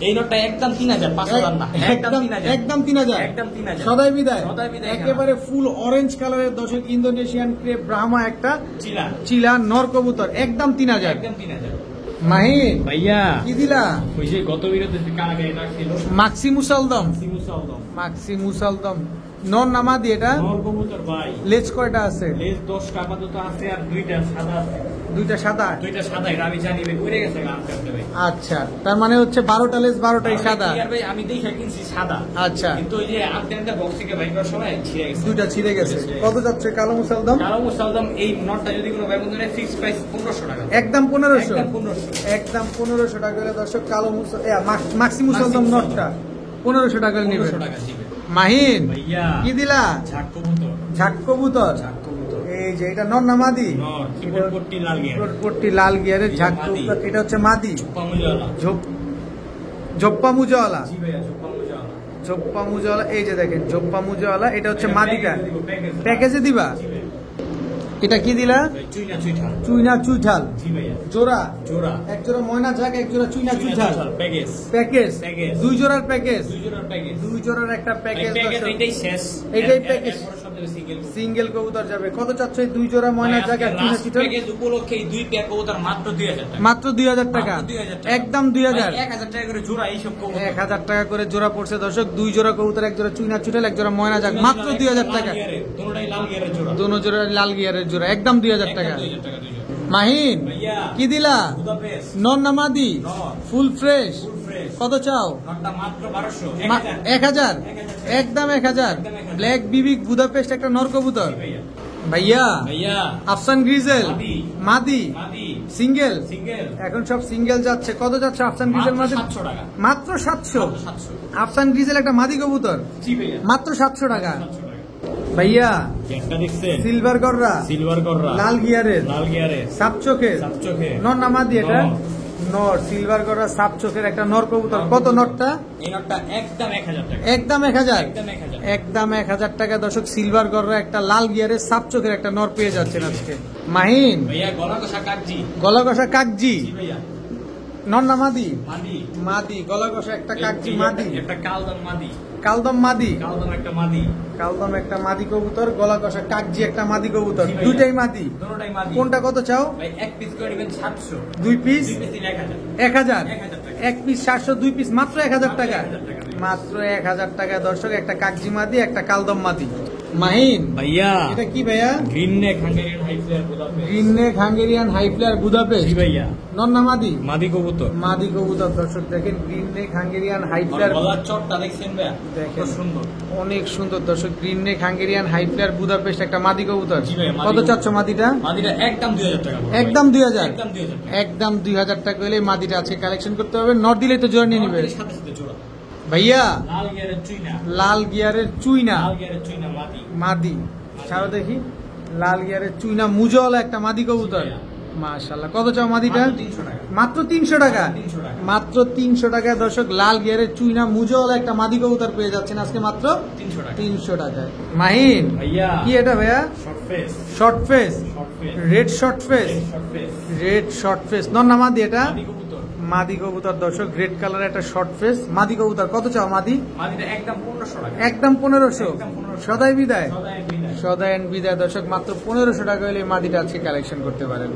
এই নটটা একদম 3000 5000 না একদম 3000 একদম 3000 একদম 3000 সদাই বিদায় সদাই বিদায় একেবারে ফুল অরেঞ্জ কালারের দর্শক ইন্দোনেশিয়ান ক্রে ব্রাহ্মা একটা চিলা চিলা নর কবুতর একদম 3000 একদম 3000 মাহিন ভাইয়া কি দিলা ওই যে গত ভিডিওতে কারাগে এটা ছিল মাক্সি মুসালদম সিমুসালদম মাক্সি মুসালদম নর নামাদি এটা নর কবুতর ভাই লেজ কয়টা আছে লেজ 10 টা আপাতত আছে আর দুইটা সাদা আছে দুইটা সাদা দুইটা সাদা এটা আমি জানি ভাই পড়ে গেছে গান করতে ভাই আচ্ছা তার মানে হচ্ছে 12টা লেজ 12টাই সাদা আর ভাই আমি দেখে কিনছি সাদা আচ্ছা কিন্তু ওই যে আনতেনটা বক্স থেকে ভাই করার সময় ছিঁড়ে গেছে দুইটা ছিঁড়ে গেছে কত যাচ্ছে কালো মুসালদম কালো মুসালদম এই নটটা যদি কোনো ভাই বন্ধুরা ফিক্স প্রাইস 1500 টাকা একদম 1500 একদম 1500 একদম 1500 টাকা হলে দর্শক কালো মাক্সি মুসালদম নটটা 1500 টাকা হলে নেবেন 1500 টাকা জি ভাই। মাহিন ভাইয়া কি দিলা ঝাক কবুতর ঝাক কবুতর ঝাক কবুতর এই যে এটা নর নামাদি নর কিবোর্ড পট্টি লাল গিয়ে পট্টি লাল গিয়ারের ঝাক মাদি। কবুতর এটা হচ্ছে মাদি পামুজালা ঝোপ্পা মুজাওয়ালা জি ভাইয়া পামুজালা ঝোপ্পা মুজাওয়ালা এই যে দেখেন ঝোপ্পা মুজাওয়ালা এটা হচ্ছে মাদিটা প্যাকেজ প্যাকেজে দিবা জি ভাইয়া এটা কি দিলা চুইনা চুইঠা চুইনা চুইঠাল জি ভাইয়া জোড়া জোড়া এক জোড়া ময়না ঝাক এক জোড়া চুইনা চুইঠাল প্যাকেজ প্যাকেজ প্যাকেজ। দুই জোড়ার প্যাকেজ দুই জোড়ার প্যাকেজ দুই জোড়ার একটা প্যাকেজ প্যাকেজ এটাই শেষ এইটাই প্যাকেজ। সিঙ্গেল সিঙ্গেল কবুতর যাবে কত চাচ্ছ এই দুই জোড়া ময়না ঝাক আর চুইনা চুইঠাল প্যাকেজ উপলক্ষে এই দুই পেয়ার কবুতর মাত্র 2000 টাকা মাত্র 2000 টাকা মাত্র 2000 টাকা। একদম 2000 1000 টাকা করে জোড়া এইসব কবুতর 1000 টাকা করে জোড়া পড়ছে দর্শক দুই জোড়া কবুতর এক জোড়া চুইনা চুইঠাল এক জোড়া ময়না ঝাক মাত্র 2000 টাকা দুটোটাই লাল গিয়ারের জোড়া দোনো জোড়া লাল গিয়ারের জোড়া একদম 2000 টাকা 2000 টাকা দুই জোড়া মাহিন ভাইয়া কি দিলা বুদাপেস্ট নন নামাদি নর। ফুল ফ্রেশ ফুল ফ্রেশ কত চাও নটটা মাত্র 1200 1000 একদম 1000 ব্ল্যাক বিবি বুদাপেস্ট একটা নর কবুতর ভাইয়া ভাইয়া ভাইয়া আফসান গ্রিজেল মাদি। মাদি মাদি সিঙ্গেল সিঙ্গেল এখন সব সিঙ্গেল যাচ্ছে কত যাচ্ছে আফসান গ্রিজেল মাত্র মাদি 700 টাকা মাত্র 700 700 আফসান গ্রিজেল একটা মাদি কবুতর জি ভাইয়া মাত্র 700 টাকা 700 টাকা ভাইয়া একটা দেখছে সিলভার গররা সিলভার কররা লাল গিয়ারের লাল গিয়ারে সাপ চোখের সাপ চোখে নর না মাদি এটা নর। নর সিলভার গররা সাপ চোখের একটা নর কবুতর কত নরটা এই নটটা একদম 1000 টাকা একদম 1000 একদম 1000 একদম 1000 টাকা দর্শক সিলভার গররা একটা লাল গিয়ারের সাপ চোখের একটা নর পেয়ে যাচ্ছেন আজকে মাহিন ভাইয়া গলা কষা কাকজি গলা কষা কাকজি জি ভাইয়া নর না মাদি মাদি মাদি গলা কষা একটা কাকজি মাদি একটা কালদম মাদি কালদম মাদি, কালদম একটা মাদি, কালদম একটা মাদি কবুতর, গলা কষা কাকজি একটা মাদি কবুতর, দুইটাই মাদি। দুটোটাই মাদি। কোনটা কত চাও? ভাই এক পিস করে নেবেন 700, দুই পিস 1000 1000, এক পিস 700, দুই পিস মাত্র 1000 টাকা, 1000 টাকা। মাত্র 1000 টাকা দর্শক। একটা কাকজি মাদি, একটা কালদম মাদি। মাহিন, ভাইয়া এটা কি ভাইয়া? Green neck Hungarian high flyer Budapest. Green neck Hungarian high flyer Budapest. জি ভাইয়া, নন্না মাদি, মাদি কবুতর। মাদি কবুতর দর্শক দেখেন, green neck Hungarian high flyer, গলার চটটা দেখছেন ভাইয়া, দেখেন। কত সুন্দর। অনেক সুন্দর দর্শক। Green neck Hungarian high flyer Budapest একটা মাদি কবুতর। জি ভাই, মাদি কত কবুতর। চাচ্ছ মাদিটা? মাদিটা একদম 2000 টাকা পড়বে। একদম 2000, একদম 2000 টাকা। একদম 2000 টাকা হলে মাদিটা আছে, কালেকশন করতে হবে। নট দিলেই তো জোড়া নিয়ে নিবে আমাদের সাথে সাথে জোড়া। ভাইয়া। লাল গিয়ারের চুইনা, লাল গিয়ারের চুইনা লাল গিয়ারের চুইনা মাদি। মাদি, ছাড়ো দেখি। লাল গিয়ারের চুইনা মুজওয়ালা একটা মাদি কবুতর। জি ভাইয়া। মাশাআল্লাহ। কত চাও মাদিটা? মাত্র 300 টাকা। মাত্র 300 টাকা, 300 টাকা। মাত্র 300 টাকা দর্শক। লাল গিয়ারের চুইনা মুজওয়ালা একটা মাদি কবুতর পেয়ে যাচ্ছেন আজকে মাত্র 300 টাকা। 300 টাকায়। মাহিন, ভাইয়া কি এটা ভাইয়া? Short face, short face, short face, red short face, short face red short face. নন্না মাদি এটা? মাদি কবুতর। মাদি কবুতর দর্শক, রেড কালারের একটা শর্ট ফেস মাদি কবুতর। কত চাও মাদি? মাদিটা একদম 1500 টাকা। একদম 1500। একদম 1500। সদাই বিদায়, সদাই বিদায়। সদাই বিদায় দর্শক। মাত্র 1500 টাকা হলে এই মাদিটা আজকে কালেকশন করতে পারেন।